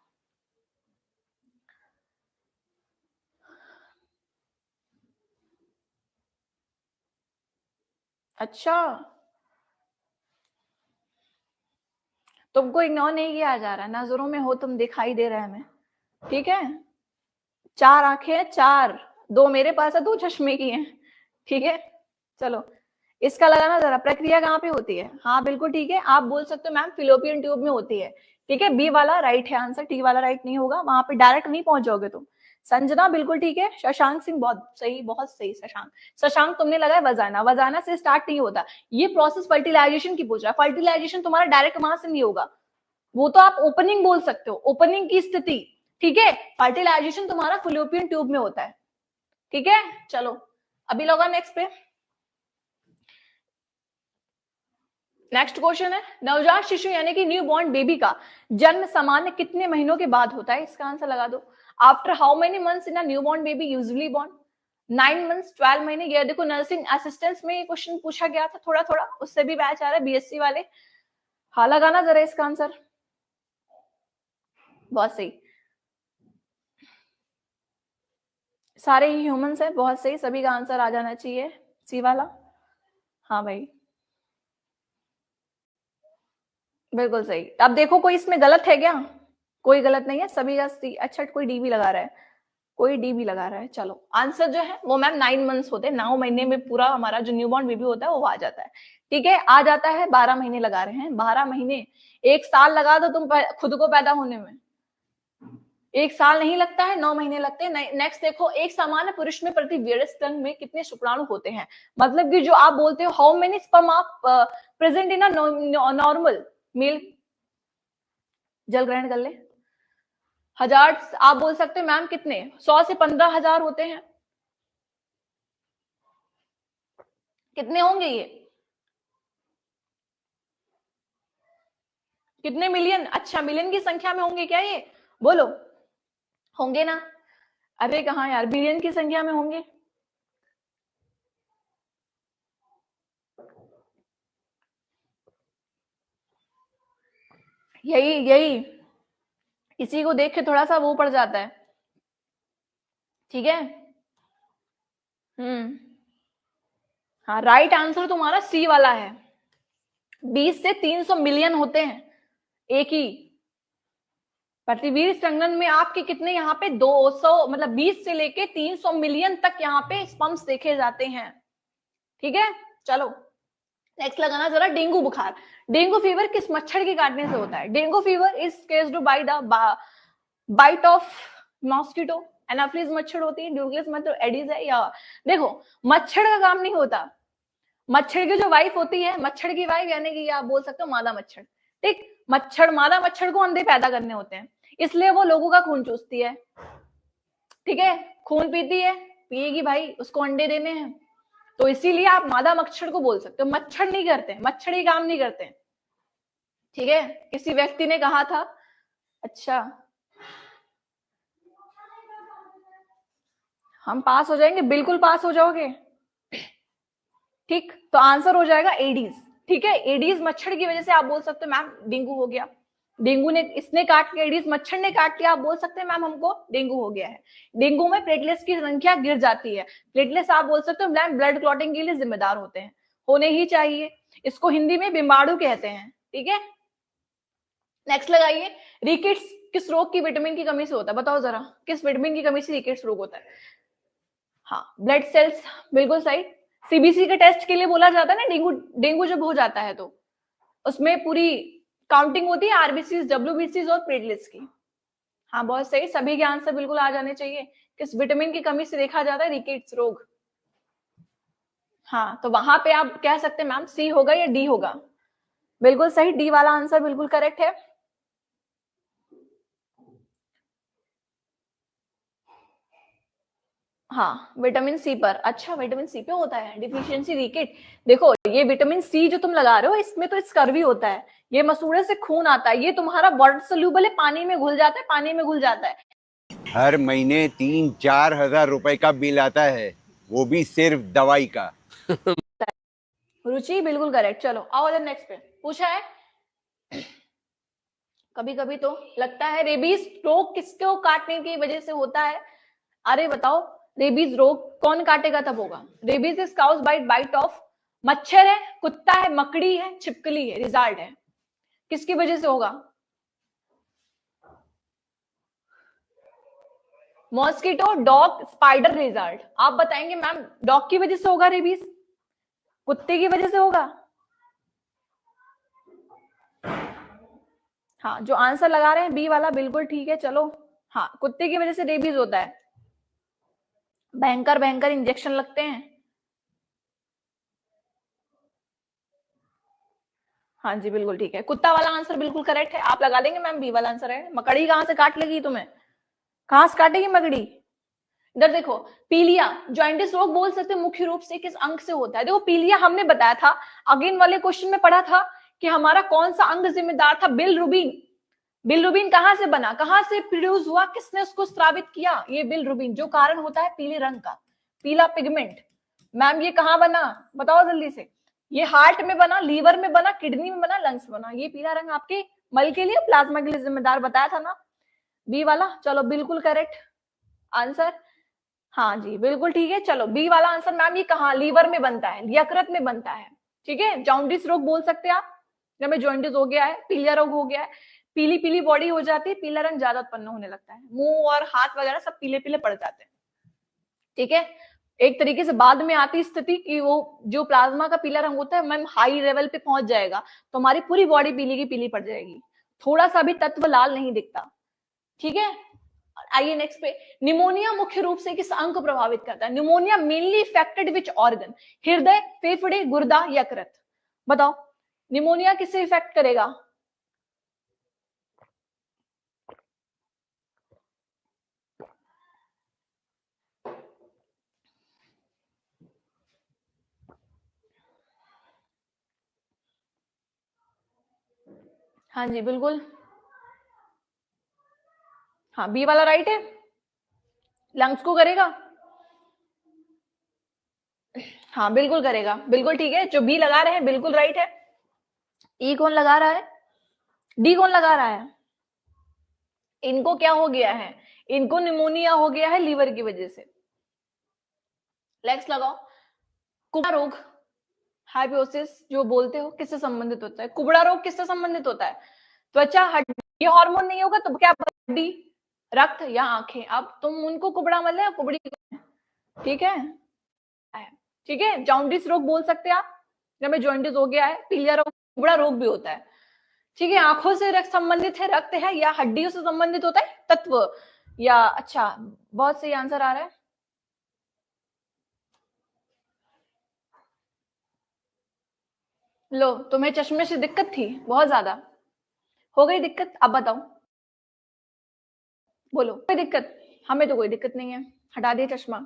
अच्छा, तुमको इग्नोर नहीं किया जा रहा, नजरों में हो तुम, दिखाई दे रहा है हमें, ठीक है। 4 आंखें, 4, 2 मेरे पास है, 2 चश्मे की हैं, ठीक है। चलो इसका लगाना जरा, प्रक्रिया कहाँ पे होती है? हाँ बिल्कुल ठीक है, आप बोल सकते हो मैम फिलोपियन ट्यूब में होती है, ठीक है। बी वाला राइट है आंसर, टी वाला राइट नहीं होगा, वहां पे डायरेक्ट नहीं पहुंच जाओगे तुम। संजना बिल्कुल ठीक है। शशांक सिंह बहुत सही, बहुत सही शशांक। शशांक तुमने लगाया वजाना, वजाना से स्टार्ट नहीं होता ये प्रोसेस, फर्टिलाइजेशन की पूछ रहा है। फर्टिलाइजेशन तुम्हारा डायरेक्ट वहां से नहीं होगा, वो तो आप ओपनिंग बोल सकते हो, ओपनिंग की स्थिति, ठीक है। फर्टिलाइजेशन तुम्हारा फिलोपियन ट्यूब में होता है, ठीक है। चलो अभी लोगा नेक्स्ट पे। नेक्स्ट क्वेश्चन है, नवजात शिशु यानी कि न्यू बॉर्न बेबी का जन्म सामान्य कितने महीनों के बाद होता है? इसका आंसर लगा दो। After how many months in a new born baby usually born? 9 months, 12 महीने। ये देखो नर्सिंग असिस्टेंट्स में ये क्वेश्चन पूछा गया था थोड़ा थोड़ा, उससे भी बैच आ रहा है बीएससी वाले। हाँ लगाना जरा इसका आंसर। बहुत सही, सारे ही ह्यूमंस है, बहुत सही, सभी का आंसर आ जाना चाहिए सी वाला। हाँ भाई बिल्कुल सही। अब देखो कोई इसमें गलत है क्या? कोई गलत नहीं है, सभी का सी। अच्छा कोई डी भी लगा रहा है, कोई डी भी लगा रहा है। चलो आंसर जो है वो मैम 9 मंथ्स होते हैं, 9 महीने में पूरा हमारा जो न्यूबॉर्न बेबी होता है वो आ जाता है। ठीक है, आ जाता है। 12 महीने लगा रहे हैं, 12 महीने, 1 साल लगा दो तुम खुद को पैदा होने में। 1 साल नहीं लगता है, 9 महीने लगते हैं। नेक्स्ट देखो, एक सामान्य पुरुष में प्रति वयस्क में कितने शुक्राणु होते हैं? मतलब कि जो आप बोलते हो हाउ मेनी स्पर्म आप present in a normal male, जल ग्रहण कर ले। 1000 आप बोल सकते हैं मैम कितने? 100 से 15,000 होते हैं। कितने होंगे ये? कितने मिलियन? अच्छा मिलियन की संख्या में होंगे क्या ये? बोलो, होंगे ना? अरे कहाँ यार, बिलियन की संख्या में होंगे। यही इसी को देख के थोड़ा सा वो पड़ जाता है। ठीक है, हाँ राइट आंसर तुम्हारा सी वाला है। 20 से 300 मिलियन होते हैं एक ही प्रतिवीर संघनन में। आपके कितने यहाँ पे 200, मतलब 20 से लेके 300 मिलियन तक यहाँ पे स्पर्म्स देखे जाते हैं। ठीक है, चलो नेक्स्ट लगाना जरा, डेंगू बुखार। डेंगू फीवर किस मच्छर के काटने से होता है? Dengue fever is caused by the bite of mosquito. Anopheles मच्छर होती है, ड्यूक्लिस मच्छर, एडिस है। या देखो मच्छर का काम नहीं होता, मच्छर की जो वाइफ होती है, मच्छर की वाइफ यानी कि आप बोल सकते हो मादा मच्छर। ठीक, मच्छर, मादा मच्छर को अंडे पैदा करने होते हैं, इसलिए वो लोगों का खून चूसती है। ठीक है, खून पीती है, पिएगी भाई, उसको अंडे देने हैं, तो इसीलिए आप मादा मच्छर को बोल सकते हो। मच्छर नहीं करते, मच्छर ही काम नहीं करते। ठीक है, किसी व्यक्ति ने कहा था। अच्छा हम पास हो जाएंगे, बिल्कुल पास हो जाओगे। ठीक, तो आंसर हो जाएगा एडीज। ठीक है, एडीज मच्छर की वजह से आप बोल सकते हो मैम डेंगू हो गया। डेंगू ने, इसने काट के, एडीज मच्छर ने काट लिया, आप बोल सकते हैं मैम हमको डेंगू हो गया है। डेंगू में प्लेटलेट्स की संख्या गिर जाती है। प्लेटलेट्स आप बोल सकते हो मैम ब्लड क्लॉटिंग के लिए जिम्मेदार होते हैं, होने ही चाहिए। इसको हिंदी में बिम्बाणु कहते हैं। ठीक है, नेक्स्ट लगाइए, रिकेट्स किस रोग की विटामिन की कमी से होता है? बताओ जरा, किस विटामिन की कमी से रिकेट्स रोग होता है? हाँ ब्लड सेल्स, बिल्कुल सही। सीबीसी के टेस्ट के लिए बोला जाता है ना, डेंगू जब हो जाता है तो उसमें पूरी काउंटिंग होती है आरबीसीज, डब्ल्यूबीसीज और प्लेटलेट्स की। हाँ बहुत सही, सभी के आंसर बिल्कुल आ जाने चाहिए। किस विटामिन की कमी से देखा जाता है रिकेट्स रोग? हाँ, तो वहां पे आप कह सकते हैं मैम सी होगा या डी होगा। बिल्कुल सही, डी वाला आंसर बिल्कुल करेक्ट है। हाँ विटामिन सी पर, अच्छा विटामिन सी पे होता है डिफिशियंसी रिकेट। देखो ये विटामिन सी जो तुम लगा रहे हो इसमें तो स्कर्वी होता है, ये मसूड़े से खून आता है, ये तुम्हारा वाटर सोल्यूबल है, पानी में घुल जाता है, पानी में घुल जाता है। हर महीने 3-4 हजार रुपए का बिल आता है, वो भी सिर्फ दवाई का। रुचि बिल्कुल करेक्ट। चलो आओ इधर, नेक्स्ट पे पूछा है, कभी कभी तो लगता है रेबीज रोग किसको काटने की वजह से होता है? अरे बताओ, रेबीज रोग कौन काटेगा तब होगा? Rabies is caused by bite of, मच्छर है, कुत्ता है, मकड़ी है, छिपकली है, रिजल्ट है, किसकी वजह से होगा? Mosquito, dog, spider, result. आप बताएंगे मैम डॉग की वजह से होगा रेबीज, कुत्ते की वजह से होगा? हाँ जो आंसर लगा रहे हैं बी वाला बिल्कुल ठीक है। चलो हाँ, कुत्ते की वजह से रेबीज होता है, भयंकर भयंकर इंजेक्शन लगते हैं। हाँ जी बिल्कुल ठीक है, कुत्ता वाला आंसर बिल्कुल करेक्ट है। आप लगा देंगे मैम बी वाला आंसर है। मकड़ी कहां से काट लेगी तुम्हें? कहां से काटेगी मकड़ी? इधर देखो, पीलिया, जॉइंटिस रोग बोल सकते हैं मुख्य रूप से किस अंग से होता है? देखो पीलिया हमने बताया था, अगेन वाले क्वेश्चन में पढ़ा था कि हमारा कौन सा अंग जिम्मेदार था? बिलरुबिन। बिलरुबिन कहां से बना, कहां से प्रोड्यूस हुआ, किसने उसको स्रावित किया? ये बिलरुबिन, जो कारण होता है पीले रंग का, पीला पिगमेंट। मैम ये कहां बना, बताओ जल्दी से। ये हार्ट में बना, लीवर में बना, किडनी में बना, लंग्स बना। ये पीला रंग आपके मल के लिए, प्लाज्मा के लिए जिम्मेदार बताया था ना, बी वाला। चलो बिल्कुल करेक्ट आंसर, हाँ जी बिल्कुल ठीक है। चलो बी वाला आंसर मैम, ये कहाँ, लीवर में बनता है, यकृत में बनता है। ठीक है, जॉन्डिस रोग बोल सकते हैं आप, जब में जॉन्डिस हो गया है, पीलिया रोग हो गया है, पीली पीली बॉडी हो जाती है, पीला रंग ज्यादा उत्पन्न होने लगता है, मुंह और हाथ वगैरह सब पीले पीले पड़ जाते हैं। ठीक है, एक तरीके से बाद में आती स्थिति कि वो जो प्लाज्मा का पीला रंग होता है मैम हाई लेवल पे पहुंच जाएगा, तो हमारी पूरी बॉडी पीली की पीली पड़ जाएगी, थोड़ा सा भी तत्व लाल नहीं दिखता। ठीक है, आइए नेक्स्ट पे। निमोनिया मुख्य रूप से किस अंग को प्रभावित करता है? Pneumonia mainly affected which organ? हृदय, फेफड़े, गुर्दा, यकृत? बताओ निमोनिया किसे इफेक्ट करेगा? हाँ जी बिल्कुल, हाँ बी वाला राइट है, लंग्स को करेगा। हाँ बिल्कुल करेगा, बिल्कुल ठीक है, जो बी लगा रहे हैं बिल्कुल राइट है। ई कौन लगा रहा है, डी कौन लगा रहा है? इनको क्या हो गया है, इनको निमोनिया हो गया है लीवर की वजह से। नेक्स्ट लगाओ, कुबड़ा रोग, हाइपोसिस जो बोलते हो, किससे संबंधित होता है? कुबड़ा रोग किससे संबंधित होता है? त्वचा, हड्डी। ये हार्मोन नहीं होगा तो क्या, हड्डी, रक्त या आंखें? अब तुम उनको कुबड़ा मत ले, कुबड़ी। ठीक है, ठीक है, जॉन्डिस रोग बोल सकते हैं आप, जब में जॉन्डिस हो गया है, पीलिया रोग, कुबड़ा रोग भी होता है। ठीक है, आंखों से रक्त संबंधित है, रक्त है, या हड्डियों से संबंधित होता है, तत्व, या अच्छा बहुत सही आंसर आ रहा है। लो, तुम्हें चश्मे से दिक्कत थी, बहुत ज्यादा हो गई दिक्कत, अब बताओ, बोलो कोई दिक्कत? हमें तो कोई दिक्कत नहीं है, हटा दिए चश्मा।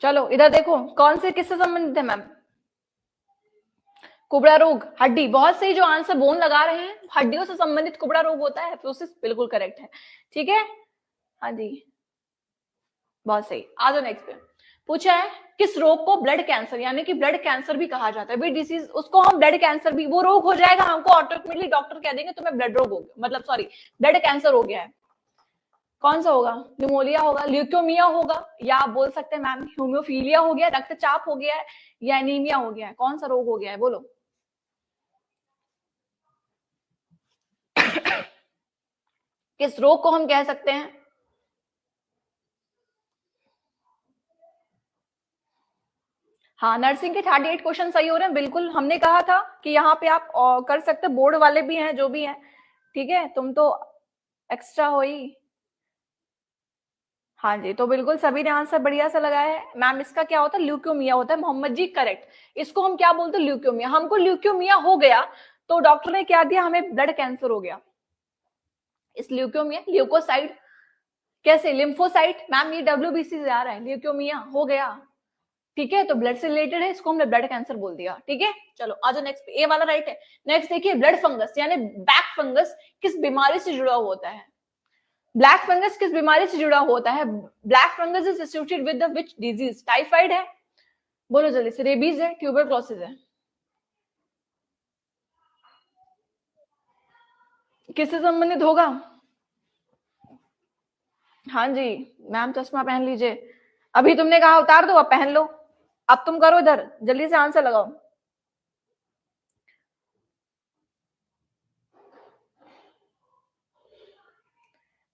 चलो इधर देखो, कौन से किससे संबंधित है मैम? कुबड़ा रोग, हड्डी, बहुत सही, जो आंसर बोन लगा रहे हैं, हड्डियों से संबंधित कुबड़ा रोग होता है, प्रोसेस बिल्कुल करेक्ट है। ठीक है, हाँ जी बहुत सही। आ जाओ नेक्स्ट पे। पूछा है किस रोग को ब्लड कैंसर, यानी कि ब्लड कैंसर भी कहा जाता है, भाई डिसीज, उसको हम ब्लड कैंसर भी, वो रोग हो जाएगा, हमको ऑटोमेटिकली डॉक्टर कह देंगे तुम्हें ब्लड रोग हो गया, मतलब सॉरी ब्लड कैंसर हो गया है। कौन सा होगा? न्यूमोनिया होगा, ल्यूकोमिया होगा, या आप बोल सकते हैं मैम हीमोफीलिया हो गया, रक्तचाप हो गया है, या एनीमिया हो गया है? कौन सा रोग हो गया है, बोलो। किस रोग को हम कह सकते हैं? हाँ, नर्सिंग के 38 क्वेश्चन सही हो रहे हैं, बिल्कुल। हमने कहा था कि यहाँ पे आप कर सकते, बोर्ड वाले भी हैं, जो भी हैं। ठीक है, तुम तो एक्स्ट्रा हो ही। हाँ जी, तो बिल्कुल सभी ने आंसर बढ़िया से लगाया है। मैम इसका क्या होता है? ल्यूकोमिया होता है। मोहम्मद जी करेक्ट। इसको हम क्या बोलते हैं? ल्यूकोमिया। हमको ल्यूकोमिया हो गया तो डॉक्टर ने क्या दिया? हमें ब्लड कैंसर हो गया। इस ल्यूकोमिया, ल्यूकोसाइट कैसे? लिम्फोसाइट। मैम ये WBC से आ रहा है, ल्यूकोमिया हो गया। ठीक है, तो ब्लड से रिलेटेड है, इसको हमने ब्लड कैंसर बोल दिया। ठीक है, चलो आ जाओ नेक्स्ट पे। ए वाला राइट है। नेक्स्ट देखिए, ब्लड फंगस यानी बैक फंगस किस बीमारी से जुड़ा हुआ होता है? ब्लैक फंगस किस बीमारी से जुड़ा होता है? Black fungus is associated with the which disease? Typhoid है, बोलो जल्दी से। रेबीज है, ट्यूबरक्लोसिस है? किससे संबंधित होगा? हाँ जी मैम, चश्मा पहन लीजिए। अभी तुमने कहा उतार दो, अब पहन लो। अब तुम करो इधर, जल्दी से आंसर लगाओ।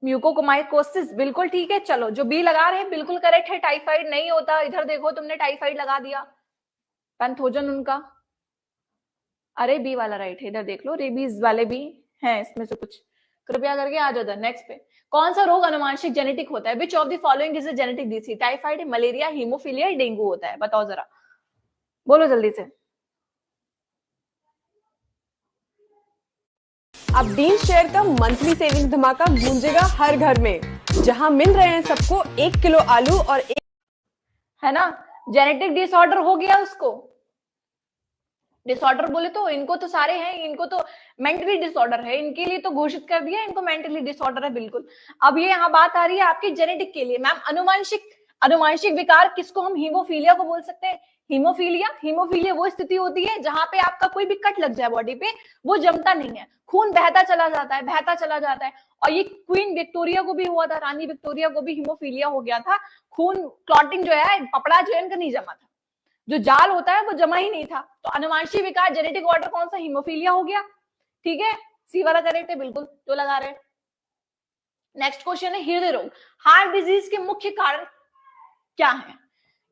म्यूकोमाइकोसिस, बिल्कुल ठीक है। चलो जो बी लगा रहे हैं बिल्कुल करेक्ट है। टाइफाइड नहीं होता, इधर देखो तुमने टाइफाइड लगा दिया। पैंथोजन उनका, अरे बी वाला राइट है, इधर देख लो। रेबीज वाले भी हैं इसमें से कुछ, कृपया करके आ जाओ। नेक्स्ट पे, कौन सा रोग अनुवांशिक जेनेटिक होता है? Which of the following is a genetic disease? Typhoid, malaria, haemophilia, dengue होता है? बताओ जरा, बोलो जल्दी से। अब डील शेयर का मंथली सेविंग धमाका गूंजेगा हर घर में, जहां मिल रहे हैं सबको 1 किलो आलू और 1, है ना? जेनेटिक डिसऑर्डर हो गया उसको, डिसऑर्डर बोले तो इनको तो सारे हैं, इनको तो मेंटली डिसऑर्डर है, इनके लिए तो घोषित कर दिया इनको मेंटली डिसऑर्डर है बिल्कुल। अब ये यहाँ बात आ रही है आपकी जेनेटिक के लिए। मैम अनुवांशिक विकार किसको हम हीमोफीलिया को बोल सकते हैं? हीमोफीलिया वो स्थिति होती है जहां पे आपका कोई भी कट लग जाए बॉडी पे, वो जमता नहीं है, खून बहता चला जाता है। और ये क्वीन विक्टोरिया को भी हुआ था, रानी विक्टोरिया को भी हीमोफीलिया हो गया था, खून क्लॉटिंग जो है, पपड़ा जो है इनका नहीं जमा था, जो जाल होता है वो जमा ही नहीं था। तो अनुवांशिक विकार जेनेटिक ऑर्डर कौन सा? हीमोफीलिया हो गया। ठीक है, सी वाला करेक्ट है बिल्कुल जो लगा रहे हैं। नेक्स्ट क्वेश्चन है हृदय रोग। हार्ट डिजीज के मुख्य कारण क्या है?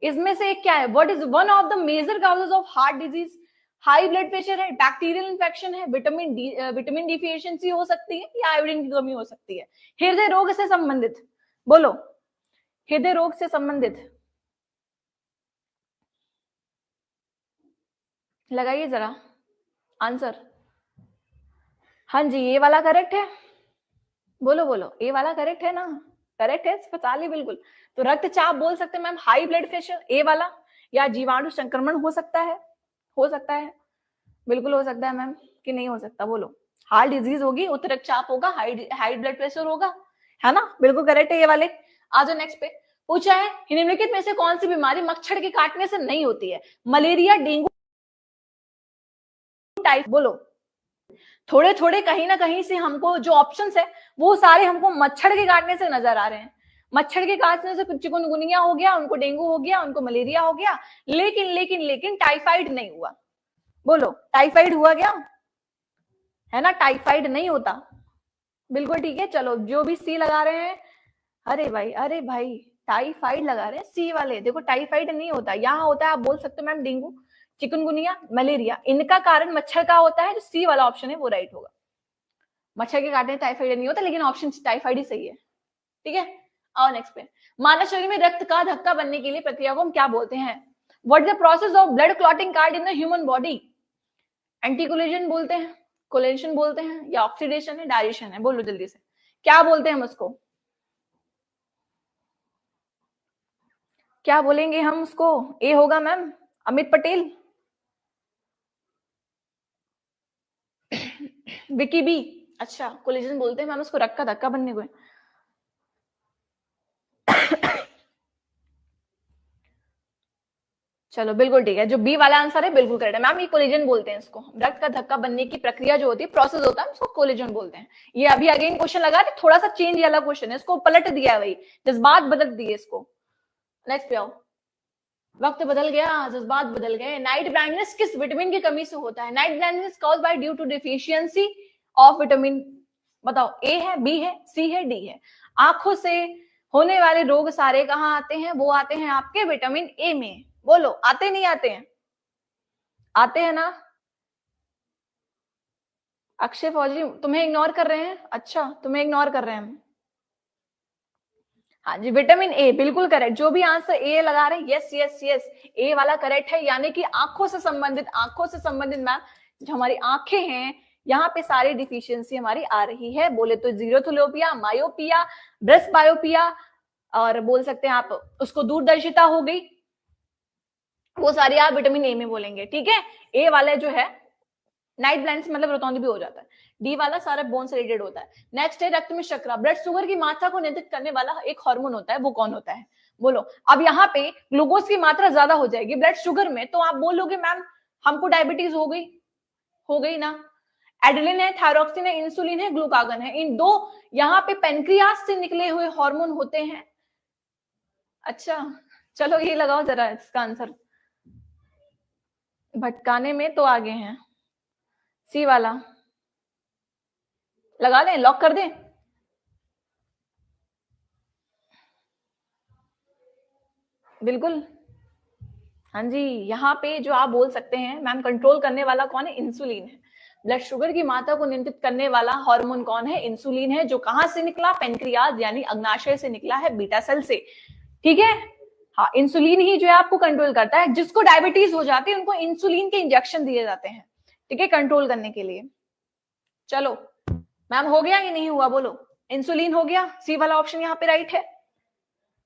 इसमें से एक क्या है? What is one of the major causes of heart disease? High blood pressure है, बैक्टीरियल इन्फेक्शन है, विटामिन डिफिशियंसी हो सकती है, या आयोडीन की कमी हो सकती है। हृदय रोग से संबंधित बोलो, हृदय रोग से संबंधित लगाइए जरा आंसर। हाँ जी, ये वाला करेक्ट है, बोलो ये वाला करेक्ट है ना? करेक्ट है, पचाली बिल्कुल। तो रक्तचाप बोल सकते हैं मैम, हाई ब्लड प्रेशर ए वाला, या जीवाणु संक्रमण हो सकता है बिल्कुल हो सकता है मैम, कि नहीं हो सकता बोलो। हार्ट डिजीज होगी, उच्च रक्तचाप होगा, हाई ब्लड प्रेशर होगा, है ना? बिल्कुल करेक्ट है ये वाले। आ जाओ नेक्स्ट पे। पूछा है निम्नलिखित में से कौन सी बीमारी मच्छर के काटने से नहीं होती है? मलेरिया, डेंगू, टाइप बोलो। थोड़े थोड़े कहीं ना कहीं से हमको जो ऑप्शंस है वो सारे हमको मच्छर के काटने से नजर आ रहे हैं। मच्छर के काटने से चिकनगुनिया हो गया, उनको डेंगू हो गया, उनको मलेरिया हो गया, लेकिन टाइफाइड नहीं हुआ। बोलो टाइफाइड हुआ क्या? है ना, टाइफाइड नहीं होता। बिल्कुल ठीक है, चलो जो भी सी लगा रहे हैं, अरे भाई टाइफाइड लगा रहे हैं सी वाले, देखो टाइफाइड नहीं होता, यहाँ होता है। आप बोल सकते हो मैम डेंगू, चिकनगुनिया, मलेरिया, इनका कारण मच्छर का होता है। जो सी वाला ऑप्शन है वो राइट होगा। मच्छर के काटने टाइफाइड नहीं होता, लेकिन ऑप्शन टाइफाइड ही सही है। ठीक है, और नेक्स्ट पे। मानव शरीर में रक्त का धक्का बनने के लिए प्रक्रिया को हम क्या बोलते हैं? What is the process of blood clotting card in the human body? Anticoagulation बोलते हैं, कोलेशन बोलते हैं, या ऑक्सीडेशन है, डायजेशन है? बोलो जल्दी से, क्या बोलते हैं हम उसको? क्या बोलेंगे हम उसको? ए होगा मैम, अमित पटेल, विकी बी। अच्छा, कोलिजन बोलते हैं मैम उसको, रक्त का धक्का बनने को। चलो बिल्कुल ठीक है, जो बी वाला आंसर है बिल्कुल करेक्ट है मैम, ये कोलिजन बोलते हैं इसको। रक्त का धक्का बनने की प्रक्रिया जो होती है, प्रोसेस होता है, उसको कोलिजन बोलते हैं। ये अभी अगेन क्वेश्चन लगा थे, थोड़ा सा चेंज वाला क्वेश्चन है, इसको पलट दिया है, वही जज्बात बदल दिए इसको। नेक्स्ट पे आओ। वक्त बदल गया, जज्बात बदल गए। नाइट ब्लाइंडनेस किस विटामिन की कमी से होता है? Night blindness caused by due to deficiency of vitamin, बताओ ए है, बी है, सी है, डी है? आंखों से होने वाले रोग सारे कहाँ आते हैं? वो आते हैं आपके विटामिन ए में। बोलो आते नहीं आते हैं? आते हैं ना? अक्षय फौजी तुम्हें इग्नोर कर रहे हैं? अच्छा, तुम्हें इग्नोर कर रहे हैं हम। हाँ जी, विटामिन ए बिल्कुल करेक्ट। जो भी आंसर ए लगा रहे हैं, यस यस यस, ए वाला करेक्ट है। यानी कि आंखों से संबंधित मैम, जो हमारी आंखें हैं, यहाँ पे सारी डिफिशियंसी हमारी आ रही है। बोले तो जीरोथोलोपिया, मायोपिया, ब्रेस्ट बायोपिया, और बोल सकते हैं आप उसको दूरदर्शिता हो गई, वो सारी आप विटामिन ए में बोलेंगे। ठीक है, ए वाले जो है नाइट ब्लाइंडनेस मतलब रतौंधी भी हो जाता है। डी वाला सारा बोन से रिलेटेड होता है। नेक्स्ट है रक्त में शर्करा, ब्लड शुगर की मात्रा को नियंत्रित करने वाला एक हार्मोन होता है, वो कौन होता है? बोलो। अब यहाँ पे ग्लूकोज की मात्रा ज्यादा हो जाएगी ब्लड शुगर में, तो आप बोलोगे मैम हमको डायबिटीज हो गई ना। एडिलिन है, थायरोक्सिन है, इंसुलिन है, ग्लूकागन है। इन दो यहाँ पे पेनक्रियास से निकले हुए हार्मोन होते हैं। अच्छा चलो ये लगाओ जरा इसका आंसर, भटकाने में तो आगे हैं। सी वाला लगा लें, लॉक कर दें? बिल्कुल, हाँ जी। यहाँ पे जो आप बोल सकते हैं मैम, कंट्रोल करने वाला कौन है? इंसुलिन है। ब्लड शुगर की मात्रा को नियंत्रित करने वाला हार्मोन कौन है? इंसुलिन है, जो कहां से निकला? पेनक्रियाज यानी अग्नाशय से निकला है, बीटा सेल से। ठीक है, हाँ, इंसुलिन ही जो है आपको कंट्रोल करता है। जिसको डायबिटीज हो जाती है उनको इंसुलिन के इंजेक्शन दिए जाते हैं, ठीक है, कंट्रोल करने के लिए। चलो मैम, हो गया कि नहीं हुआ? बोलो। इंसुलिन हो गया, सी वाला ऑप्शन यहाँ पे राइट है।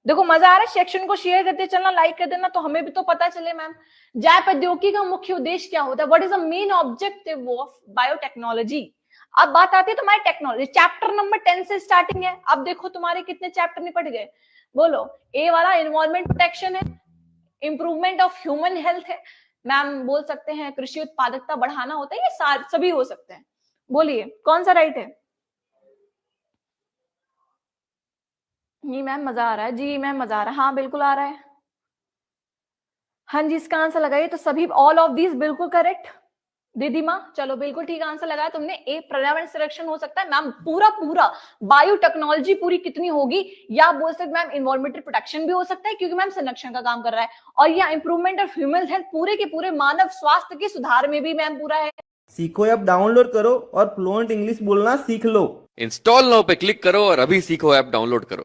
देखो मजा आ रहा है, सेक्शन को शेयर करते चलना, लाइक कर देना, तो हमें भी तो पता चले मैम। जैव प्रौद्योगिकी का मुख्य उद्देश्य क्या होता है? What is the main objective of biotechnology? अब बात आती है तुम्हारी टेक्नोलॉजी, चैप्टर नंबर 10 से स्टार्टिंग है। अब देखो तुम्हारे कितने चैप्टर निपट गए, बोलो। ए वाला एनवायरमेंट प्रोटेक्शन है, इंप्रूवमेंट ऑफ ह्यूमन हेल्थ है, मैम बोल सकते हैं कृषि उत्पादकता बढ़ाना होता है, ये सभी हो सकते हैं। बोलिए कौन सा राइट है? जी मैम मजा आ रहा है, जी मैम मजा आ रहा है, हाँ बिल्कुल आ रहा है। हाँ जी इसका आंसर लगाइए तो सभी, ऑल ऑफ दीज बिल्कुल करेक्ट। दीदी माँ चलो बिल्कुल ठीक आंसर लगाया तुमने। ए पर्यावरण संरक्षण हो सकता है मैम, पूरा पूरा बायोटेक्नोलॉजी पूरी कितनी होगी, या बोल सकते मैम इन्वायरमेंटल प्रोटेक्शन भी हो सकता है क्योंकि मैम संरक्षण का काम कर रहा है, और या इंप्रूवमेंट ऑफ ह्यूमन हेल्थ, पूरे के पूरे मानव स्वास्थ्य के सुधार में भी मैम पूरा है। सीखो ऐप डाउनलोड करो और फ्लुएंट इंग्लिश बोलना सीख लो। इंस्टॉल नाउ पे क्लिक करो और अभी सीखो ऐप डाउनलोड करो।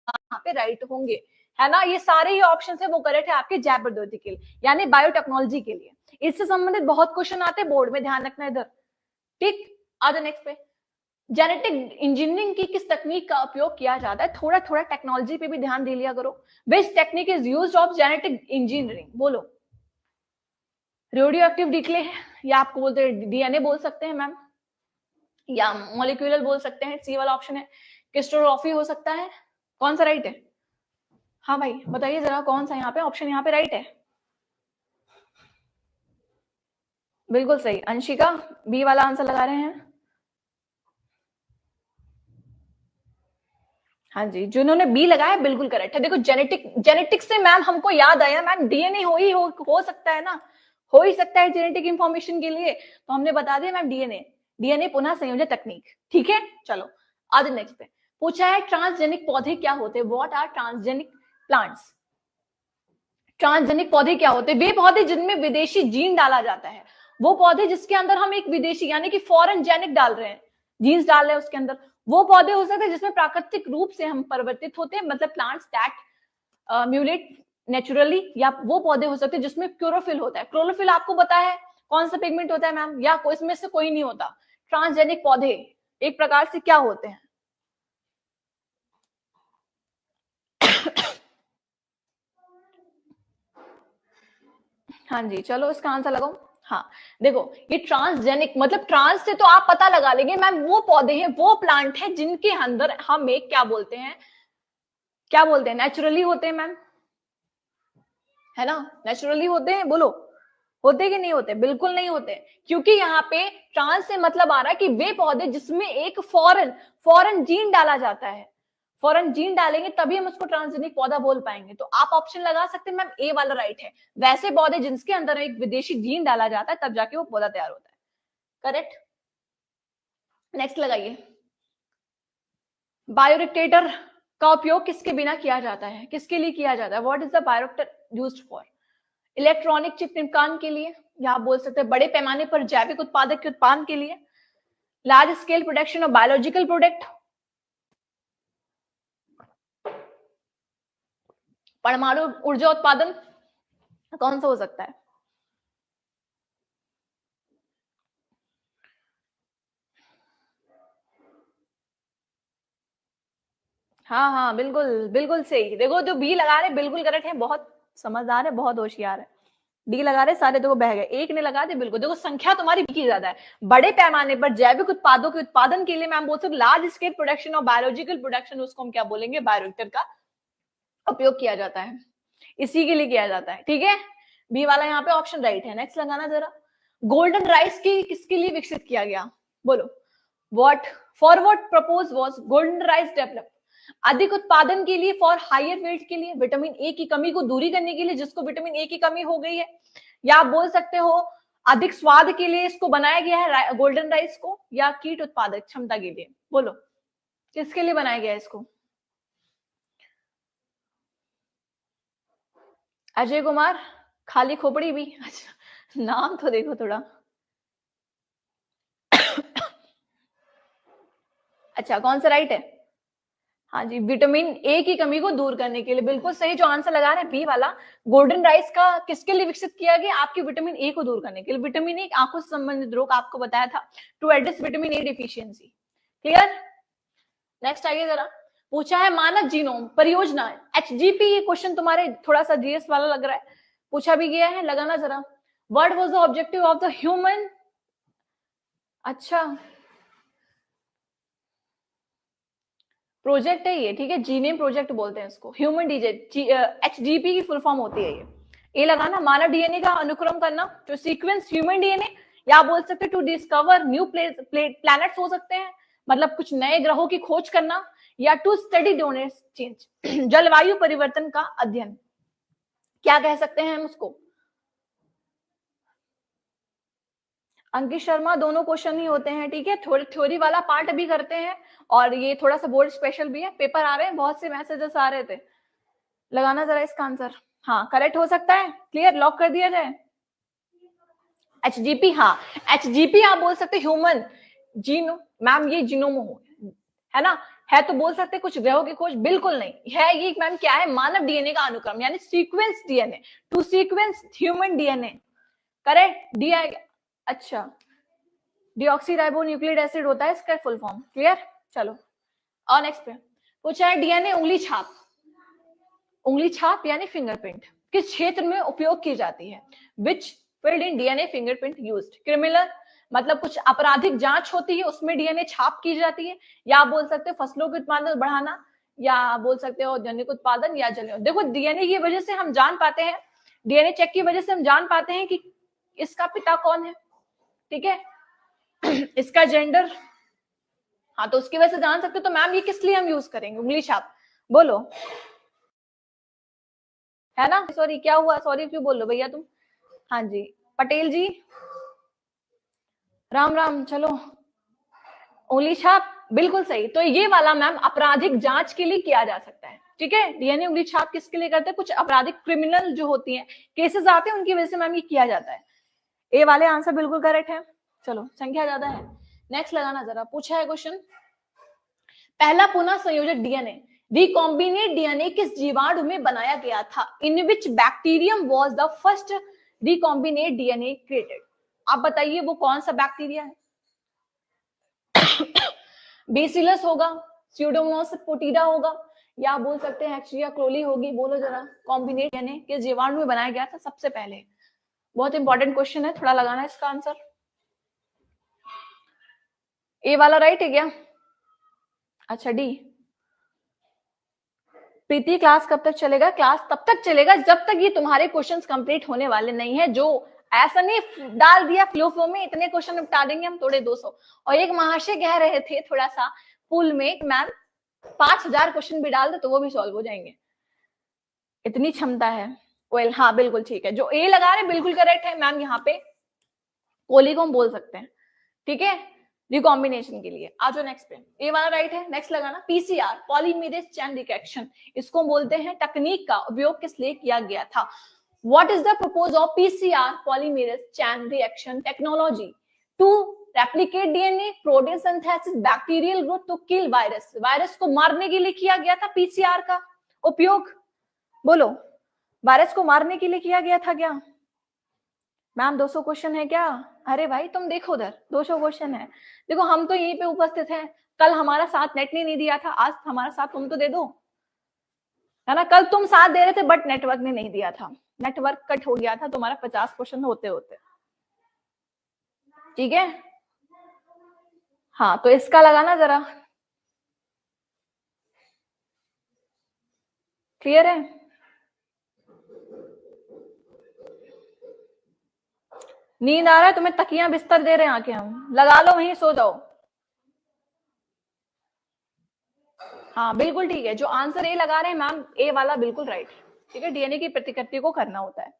यहाँ पे राइट होंगे, है ना? ये सारे ही ऑप्शन है वो करेक्ट है आपके जैव प्रौद्योगिकी के लिए, यानी बायोटेक्नोलॉजी के लिए। इससे संबंधित बहुत क्वेश्चन आते हैं बोर्ड में, ध्यान रखना इधर, ठीक। आज नेक्स्ट पे, जेनेटिक इंजीनियरिंग की किस तकनीक का उपयोग किया जाता है? थोड़ा थोड़ा टेक्नोलॉजी पे भी ध्यान दे लिया करो। Which technique is used of genetic engineering? बोलो। रेडियो एक्टिव डिक्ले है, या आपको बोलते हैं डीएनए बोल सकते हैं मैम, या मॉलिक्यूलर बोल सकते हैं, सी वाला ऑप्शन है। क्रिस्टोग्राफी हो सकता है, कौन सा राइट है? हाँ भाई बताइए जरा कौन सा यहाँ पे ऑप्शन यहाँ पे राइट है? बिल्कुल सही, अंशिका बी वाला आंसर लगा रहे हैं। हाँ जी जिन्होंने बी लगाया बिल्कुल करेक्ट है। देखो जेनेटिक्स से मैम हमको याद आया मैम, डीएनए हो सकता है ना, हो ही सकता है जेनेटिक इंफॉर्मेशन के लिए, तो हमने बता दिया मैम डीएनए पुनः संयोजन तकनीक, ठीक है। चलो आज नेक्स्ट पे पूछा है, ट्रांसजेनिक पौधे क्या होते हैं? What are transgenic plants? Transgenic पौधे क्या होते हैं? वे पौधे जिनमें विदेशी जीन डाला जाता है, वो पौधे जिसके अंदर हम एक विदेशी यानी कि फॉरेन जेनिक डाल रहे हैं, जीन्स डाल रहे हैं उसके अंदर, वो पौधे हो सकते हैं जिसमें प्राकृतिक रूप से हम परिवर्तित होते हैं, मतलब प्लांट्स दैट म्यूलेट नेचुरली, या वो पौधे हो सकते हैं जिसमें क्लोरोफिल होता है। क्लोरोफिल आपको पता है कौन सा पिगमेंट होता है मैम, या कोई इसमें से कोई नहीं होता? ट्रांसजेनिक पौधे एक प्रकार से क्या होते हैं? हाँ जी चलो इसका आंसर लगाओ। हाँ देखो ये ट्रांसजेनिक मतलब ट्रांस से तो आप पता लगा लेंगे मैम, वो पौधे हैं, वो प्लांट है जिनके अंदर हम एक क्या बोलते हैं नेचुरली होते हैं मैम, है ना? नेचुरली होते हैं, बोलो होते कि नहीं होते? बिल्कुल नहीं होते, क्योंकि यहाँ पे ट्रांस से मतलब आ रहा है कि वे पौधे जिसमें एक फॉरेन जीन डाला जाता है, फॉरेन जीन डालेंगे तभी हम उसको ट्रांसजेनिक पौधा बोल पाएंगे। तो आप ऑप्शन लगा सकते हैं मैम, ए वाला राइट है। वैसे पौधे जिनके अंदर एक विदेशी जीन डाला जाता है तब जाके वो पौधा तैयार होता है, करेक्ट। नेक्स्ट लगाइए, बायोरिएक्टर का उपयोग किसके बिना किया जाता है? किसके लिए किया जाता है? What is the bioreactor used for? Electronic chip निर्माण के लिए, या आप बोल सकते हैं बड़े पैमाने पर जैविक उत्पादक के उत्पादन के लिए, large scale production of biological product, परमाणु ऊर्जा उत्पादन, कौन सा हो सकता है? हाँ बिल्कुल बिल्कुल सही। देखो जो बी लगा रहे बिल्कुल करेक्ट है, बहुत समझदार है, बहुत होशियार है। डी लगा रहे सारे देखो बह गए, एक ने लगा दे बिल्कुल। देखो संख्या तुम्हारी बी की ज्यादा है। बड़े पैमाने पर जैविक उत्पादों के उत्पादन के लिए मैम बोल सकते लार्ज स्केल प्रोडक्शन और बायोलॉजिकल प्रोडक्शन, उसको हम क्या बोलेंगे? बायोरिएक्टर का उपयोग किया जाता है, इसी के लिए किया जाता है, ठीक है। बी वाला यहाँ पे ऑप्शन राइट है। नेक्स्ट लगाना जरा, गोल्डन राइस की किसके लिए विकसित किया गया? बोलो, what for what propose was golden rice develop? अधिक उत्पादन के लिए, फॉर हायर वेट के लिए, विटामिन ए की कमी को दूरी करने के लिए जिसको विटामिन ए की कमी हो गई है, या आप बोल सकते हो अधिक स्वाद के लिए इसको बनाया गया है गोल्डन राइस को, या कीट उत्पादक क्षमता के लिए? बोलो किसके लिए बनाया गया है इसको? अजय कुमार, खाली खोपड़ी भी, अच्छा नाम तो देखो थोड़ा। अच्छा कौन सा राइट है? हाँ जी, विटामिन ए की कमी को दूर करने के लिए, बिल्कुल सही। जो आंसर लगा रहे हैं बी वाला, गोल्डन राइस का किसके लिए विकसित किया गया? आपके विटामिन ए को दूर करने के लिए। विटामिन ए आंखों से संबंधित रोग आपको बताया था, to address vitamin A deficiency. Clear? Next आइए जरा, पूछा है मानव जीनोम परियोजना, HGP। ये क्वेश्चन तुम्हारे थोड़ा सा जीएस वाला लग रहा है, पूछा भी गया है, लगाना जरा। What was the objective of the human, अच्छा प्रोजेक्ट है ये, ठीक है, जीनेम प्रोजेक्ट बोलते हैं इसको, ह्यूमन HGP की फुल फॉर्म होती है ये लगाना। मानव डीएनए का अनुक्रम करना, टू सीक्वेंस ह्यूमन डीएनए, या बोल सकते टू डिस्कवर न्यू प्लैनेट्स हो सकते हैं, मतलब कुछ नए ग्रहों की खोज करना, या टू स्टडी डोनेट चेंज, जलवायु परिवर्तन का अध्ययन, क्या कह सकते हैं हम उसको। अंकित शर्मा, दोनों क्वेश्चन ही होते हैं, ठीक है, थोड़ी थ्योरी वाला पार्ट भी करते हैं और ये थोड़ा सा बोर्ड स्पेशल भी है। पेपर आ रहे हैं, बहुत से मैसेजेस आ रहे थे, लगाना जरा इसका आंसर। हाँ करेक्ट हो सकता है, क्लियर, लॉक कर दिया जाए। HGP, हाँ HGP आप बोल सकते ह्यूमन जीनो, मैम ये जीनोम है ना, है तो बोल सकते कुछ ग्रहों की खोज, बिल्कुल नहीं है ये मैम, क्या है, मानव डीएनए का अनुक्रम, यानी sequence DNA, to sequence human DNA, correct, D आएगा। अच्छा, डीऑक्सीराइबो न्यूक्लिक एसिड होता है इसका फुल फॉर्म, क्लियर। चलो और नेक्स्ट पे पूछा है डीएनए उंगली छाप, उंगली छाप यानी फिंगरप्रिंट किस क्षेत्र में उपयोग की जाती है, which field in DNA fingerprint used, criminal मतलब कुछ आपराधिक जांच होती है उसमें डीएनए छाप की जाती है, या आप बोल सकते हो फसलों के उत्पादन बढ़ाना, या बोल सकते हो औद्योगिक उत्पादन, या जल। देखो डीएनए की वजह से हम जान पाते हैं, डीएनए चेक की वजह से हम जान पाते हैं कि इसका पिता कौन है, ठीक है, इसका जेंडर, हाँ तो उसकी वजह से जान सकते हो। तो मैम ये किस लिए हम यूज करेंगे उंगली छाप, बोलो, है ना। सॉरी क्या हुआ, सॉरी क्यों बोल लो भैया तुम। हाँ जी पटेल जी, राम राम। चलो उंगली छाप बिल्कुल सही, तो ये वाला मैम आपराधिक जांच के लिए किया जा सकता है, ठीक है। डीएनए उंगली छाप किसके लिए करते हैं, कुछ आपराधिक क्रिमिनल जो होती हैं, केसेस आते हैं, उनकी वजह से मैम ये किया जाता है। ए वाले आंसर बिल्कुल करेक्ट है। चलो संख्या ज्यादा है, नेक्स्ट लगाना जरा। पूछा है क्वेश्चन, पहला पुनः संयोजक डीएनए रिकॉम्बिनेट डीएनए किस जीवाणु में बनाया गया था, in which bacterium was the first recombinant DNA created. आप बताइए वो कौन सा बैक्टीरिया है। बेसिलस होगा, स्यूडोमोनास पोटीडा होगा, या बोल सकते हैं एक्सिया क्रोली होगी, बोलो जरा। कॉम्बिनेट डीएनए किस जीवाणु में बनाया गया था सबसे पहले, बहुत इंपॉर्टेंट क्वेश्चन है, थोड़ा लगाना इसका आंसर। ए वाला राइट है क्या, अच्छा डी। प्रीति क्लास कब तक चलेगा, क्लास तब तक चलेगा जब तक ये तुम्हारे क्वेश्चंस कंप्लीट होने वाले नहीं है, जो ऐसा नहीं डाल दिया फ्लो में इतने क्वेश्चन निपटा देंगे हम थोड़े 200। और एक महाशय कह रहे थे थोड़ा सा पूल में, मैम 5000 क्वेश्चन भी डाल दे तो वो भी सॉल्व हो जाएंगे, इतनी क्षमता है। वेल हाँ बिल्कुल ठीक है, जो ए लगा रहे बिल्कुल करेक्ट है मैम, यहाँ पे कोलिगोम बोल सकते हैं, ठीक है, रिकॉम्बिनेशन के लिए। आ जाओ नेक्स्ट पे, ए वाला राइट है, नेक्स्ट लगाना। पीसीआर पॉलीमेरेज चेन रिएक्शन, इसको बोलते हैं तकनीक का उपयोग किस लिए किया गया था। What is the purpose of PCR polymerase chain reaction technology, to replicate DNA, protein synthesis, bacterial growth, to kill virus. Virus को मारने के लिए किया गया था पीसीआर का उपयोग, बोलो वायरस को मारने के लिए किया गया था क्या। मैम 200 क्वेश्चन है क्या, अरे भाई तुम देखो उधर 200 क्वेश्चन है, देखो हम तो यहीं पे उपस्थित हैं, कल हमारा साथ नेट ने नहीं दिया था, आज हमारा साथ तुम तो दे दो, है ना। कल तुम साथ दे रहे थे बट नेटवर्क ने नहीं दिया था, नेटवर्क कट हो गया था तुम्हारा 50 क्वेश्चन होते होते, ठीक है। हाँ तो इसका लगाना जरा, क्लियर है। नींद आ रहा है तुम्हें, तकिया बिस्तर दे रहे हैं आके, हम लगा लो वहीं सो जाओ। हाँ बिल्कुल ठीक है, जो आंसर ए लगा रहे हैं मैम ए वाला बिल्कुल राइट, ठीक है, डीएनए की प्रतिकृति को करना होता है,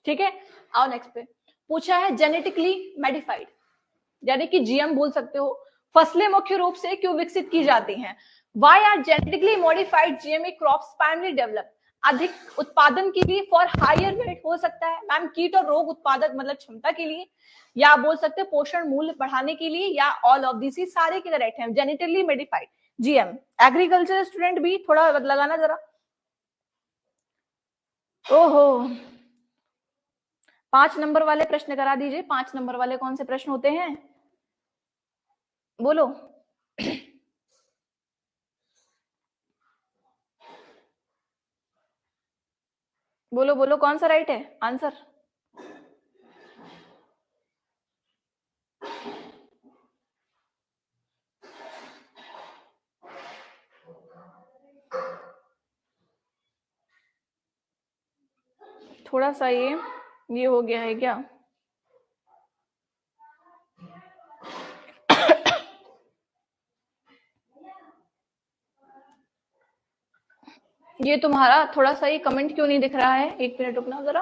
ठीक है। आओ नेक्स्ट पे, पूछा है जेनेटिकली मॉडिफाइड, यानी कि जीएम बोल सकते हो, फसलें मुख्य रूप से क्यों विकसित की जाती हैं। Why are genetically modified GMA crops primary develop, अधिक उत्पादन के लिए, फॉर हायर वेट हो सकता है मैम, कीट और रोग उत्पादक मतलब क्षमता के लिए, या बोल सकते हैं पोषण मूल्य बढ़ाने के लिए, या ऑल ऑफ दिस, सारे के करेक्ट हैं। Genetically modified GM, agriculture student भी थोड़ा लगाना जरा। ओहो 5 नंबर वाले प्रश्न करा दीजिए, 5 नंबर वाले कौन से प्रश्न होते हैं, बोलो। बोलो बोलो कौन सा राइट है आंसर? थोड़ा सा ये हो गया है क्या? ये तुम्हारा थोड़ा सा ये कमेंट क्यों नहीं दिख रहा है? एक मिनट रुकना जरा।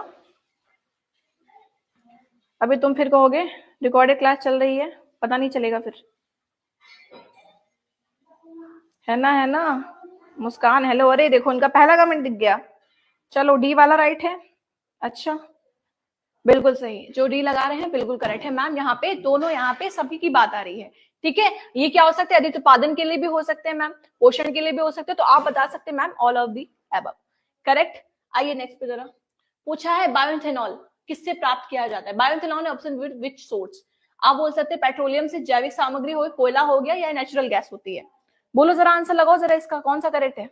अभी तुम फिर कहोगे रिकॉर्डेड क्लास चल रही है, पता नहीं चलेगा फिर, है ना। मुस्कान हेलो, अरे देखो इनका पहला कमेंट दिख गया। चलो डी वाला राइट है। अच्छा बिल्कुल सही, जो डी लगा रहे हैं बिल्कुल करेक्ट है मैम। यहाँ पे दोनों, यहाँ पे सभी की बात आ रही है, ठीक है। ये क्या हो सकता है? अधिक उत्पादन के लिए भी हो सकते हैं मैम, पोषण के लिए भी हो सकते हैं, तो आप बता सकते हैं ma'am all of the above, correct. आइए नेक्स्ट पे जरा। पूछा है बायोइथेनॉल किससे प्राप्त किया जाता है? Bioethanol option which source? आप बोल सकते हैं पेट्रोलियम से, जैविक सामग्री हो, कोयला हो गया, या नेचुरल गैस होती है। बोलो जरा आंसर लगाओ जरा, इसका कौन सा करेक्ट है?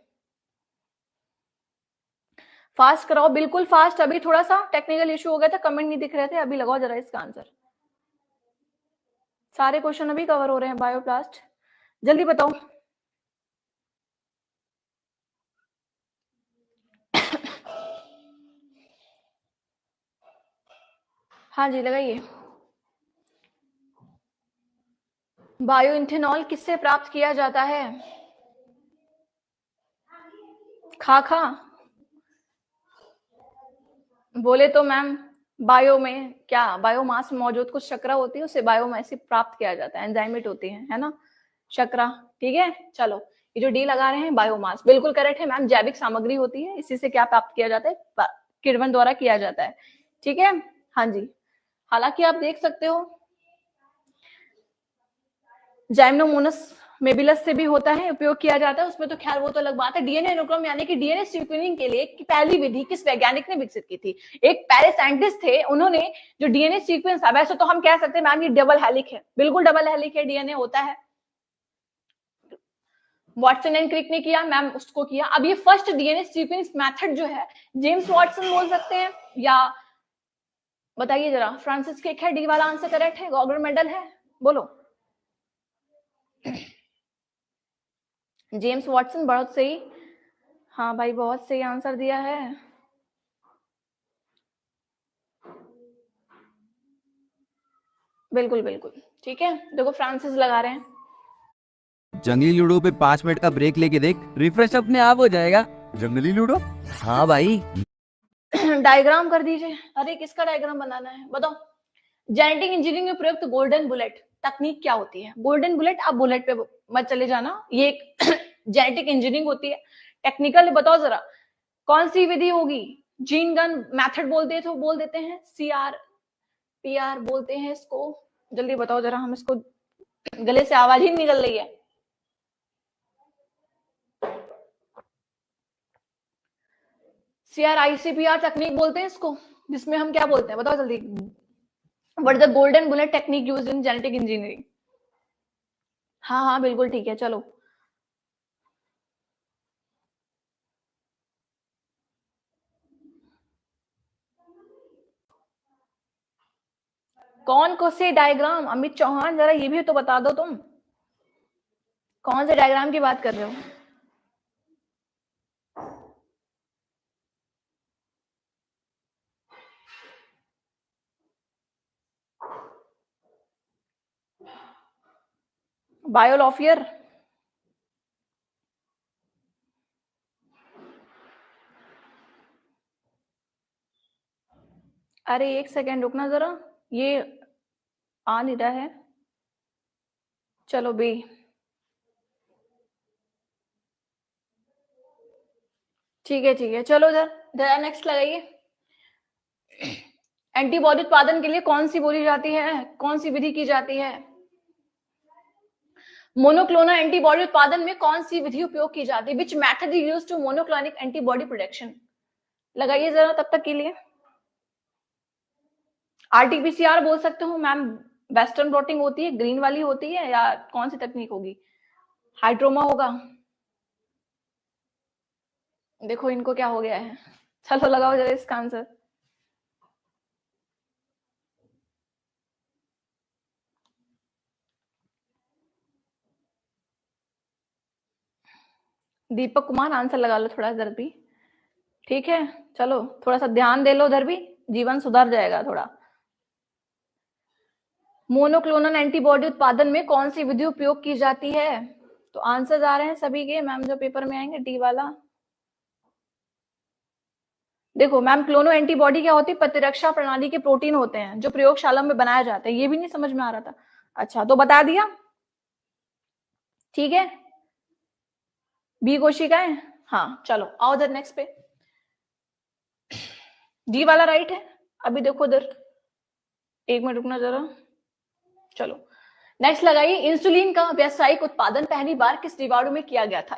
फास्ट कराओ, बिल्कुल फास्ट। अभी थोड़ा सा टेक्निकल इशू हो गया था, कमेंट नहीं दिख रहे थे। अभी लगाओ जरा इसका आंसर। सारे क्वेश्चन अभी कवर हो रहे हैं। बायोप्लास्ट जल्दी बताओ। हाँ जी लगाइए। बायोइथेनॉल किससे प्राप्त किया जाता है? खाखा बोले तो मैम बायो में क्या, बायोमास में मौजूद कुछ शर्करा होती है, उसे बायोमास से प्राप्त किया जाता है, एंजाइमेट होती है ना, शर्करा, ठीक है। चलो ये जो डी लगा रहे हैं बायोमास बिल्कुल करेक्ट है मैम। जैविक सामग्री होती है, इसी से क्या प्राप्त किया जाता है? किण्वन द्वारा किया जाता है, ठीक है। हाँ जी, हालांकि आप देख सकते हो जाइम्नोमोनस मेबिलस से भी होता है, उपयोग किया जाता है उसमें, तो खैर वो तो अलग बात है। डीएनए अनुक्रम यानी कि डीएनए सीक्वेंसिंग के लिए पहली विधि किस वैज्ञानिक ने विकसित की थी? एक पैरिस साइंटिस्ट थे, उन्होंने जो डीएनए सीक्वेंस था, वैसे तो हम कह सकते हैं मैम ये डबल हेलिक है, बिल्कुल डबल हेलिक है, डीएनए होता है। वाटसन एंड क्रिक ने किया मैम, उसको किया। अब ये फर्स्ट डीएनए सीक्वेंस मेथड जो है जेम्स वाटसन बोल सकते हैं, या बताइए जरा। फ्रांसिस क्रिक है, डी वाला आंसर करेक्ट है। गॉगलर मेडल है, बोलो। जेम्स वाटसन बहुत सही, हाँ भाई बहुत सही आंसर दिया है। बिल्कुल बिल्कुल ठीक है। देखो फ्रांसिस लगा रहे हैं। जंगली लूडो पे 5 मिनट का ब्रेक लेके देख, रिफ्रेश अपने आप हो जाएगा। जंगली लूडो? हाँ भाई। डायग्राम कर दीजिए। अरे किसका डायग्राम बनाना है बताओ। जेनेटिक इंजीनियरिंग में प्रयुक्त गोल्डन बुलेट तकनीक क्या होती है? गोल्डन बुलेट, आप बुलेट पे मत चले जाना, ये एक जेनेटिक इंजीनियरिंग होती है। टेक्निकल बताओ जरा कौन सी विधि होगी? जीन गन मेथड बोलते हैं तो बोल देते हैं, सीआर पीआर बोलते हैं इसको। जल्दी बताओ जरा, हम इसको, गले से आवाज ही निकल रही है। CRICPR तकनीक बोलते हैं इसको, जिसमें हम क्या बोलते हैं बताओ जल्दी। What is the golden bullet technique used in genetic engineering? हाँ हाँ बिल्कुल ठीक है। चलो कौन से डायग्राम? अमित चौहान जरा ये भी तो बता दो, तुम कौन से डायग्राम की बात कर रहे हो? बायोलॉफियर? अरे एक सेकेंड रुकना जरा, ये आ नहीं रहा है। चलो बी, ठीक है। चलो जरा नेक्स्ट लगाइए। एंटीबॉडी उत्पादन के लिए कौन सी बोली जाती है, कौन सी विधि की जाती है? मोनोक्लोनल एंटीबॉडी उत्पादन में कौन सी विधि उपयोग की जाती है? Which method is used to monoclonal antibody production? लगाइए जरा तब तक के लिए। आरटीपीसीआर बोल सकते हो मैम, वेस्टर्न ब्लॉटिंग होती है, ग्रीन वाली होती है, या कौन सी तकनीक होगी? हाइड्रोमा होगा। देखो इनको क्या हो गया है, चलो लगाओ जरा इसका आंसर। दीपक कुमार आंसर लगा लो थोड़ा इधर भी, ठीक है। चलो थोड़ा सा ध्यान दे लो उधर भी, जीवन सुधर जाएगा थोड़ा। मोनोक्लोनल एंटीबॉडी उत्पादन में कौन सी विधि उपयोग की जाती है? तो आंसर आ रहे हैं सभी के मैम जो पेपर में आएंगे, डी वाला। देखो मैम, क्लोनो एंटीबॉडी क्या होती है? प्रतिरक्षा प्रणाली के प्रोटीन होते हैं जो प्रयोगशाला में बनाए जाते हैं। ये भी नहीं समझ में आ रहा था? अच्छा, तो बता दिया, ठीक है। बी कोशिकाएं, हाँ। चलो आओ उधर नेक्स्ट पे, डी वाला राइट है। अभी देखो उधर, एक मिनट रुकना जरा। चलो नेक्स्ट लगाइए, इंसुलिन का व्यावसायिक उत्पादन पहली बार किस जीवाणु में किया गया था?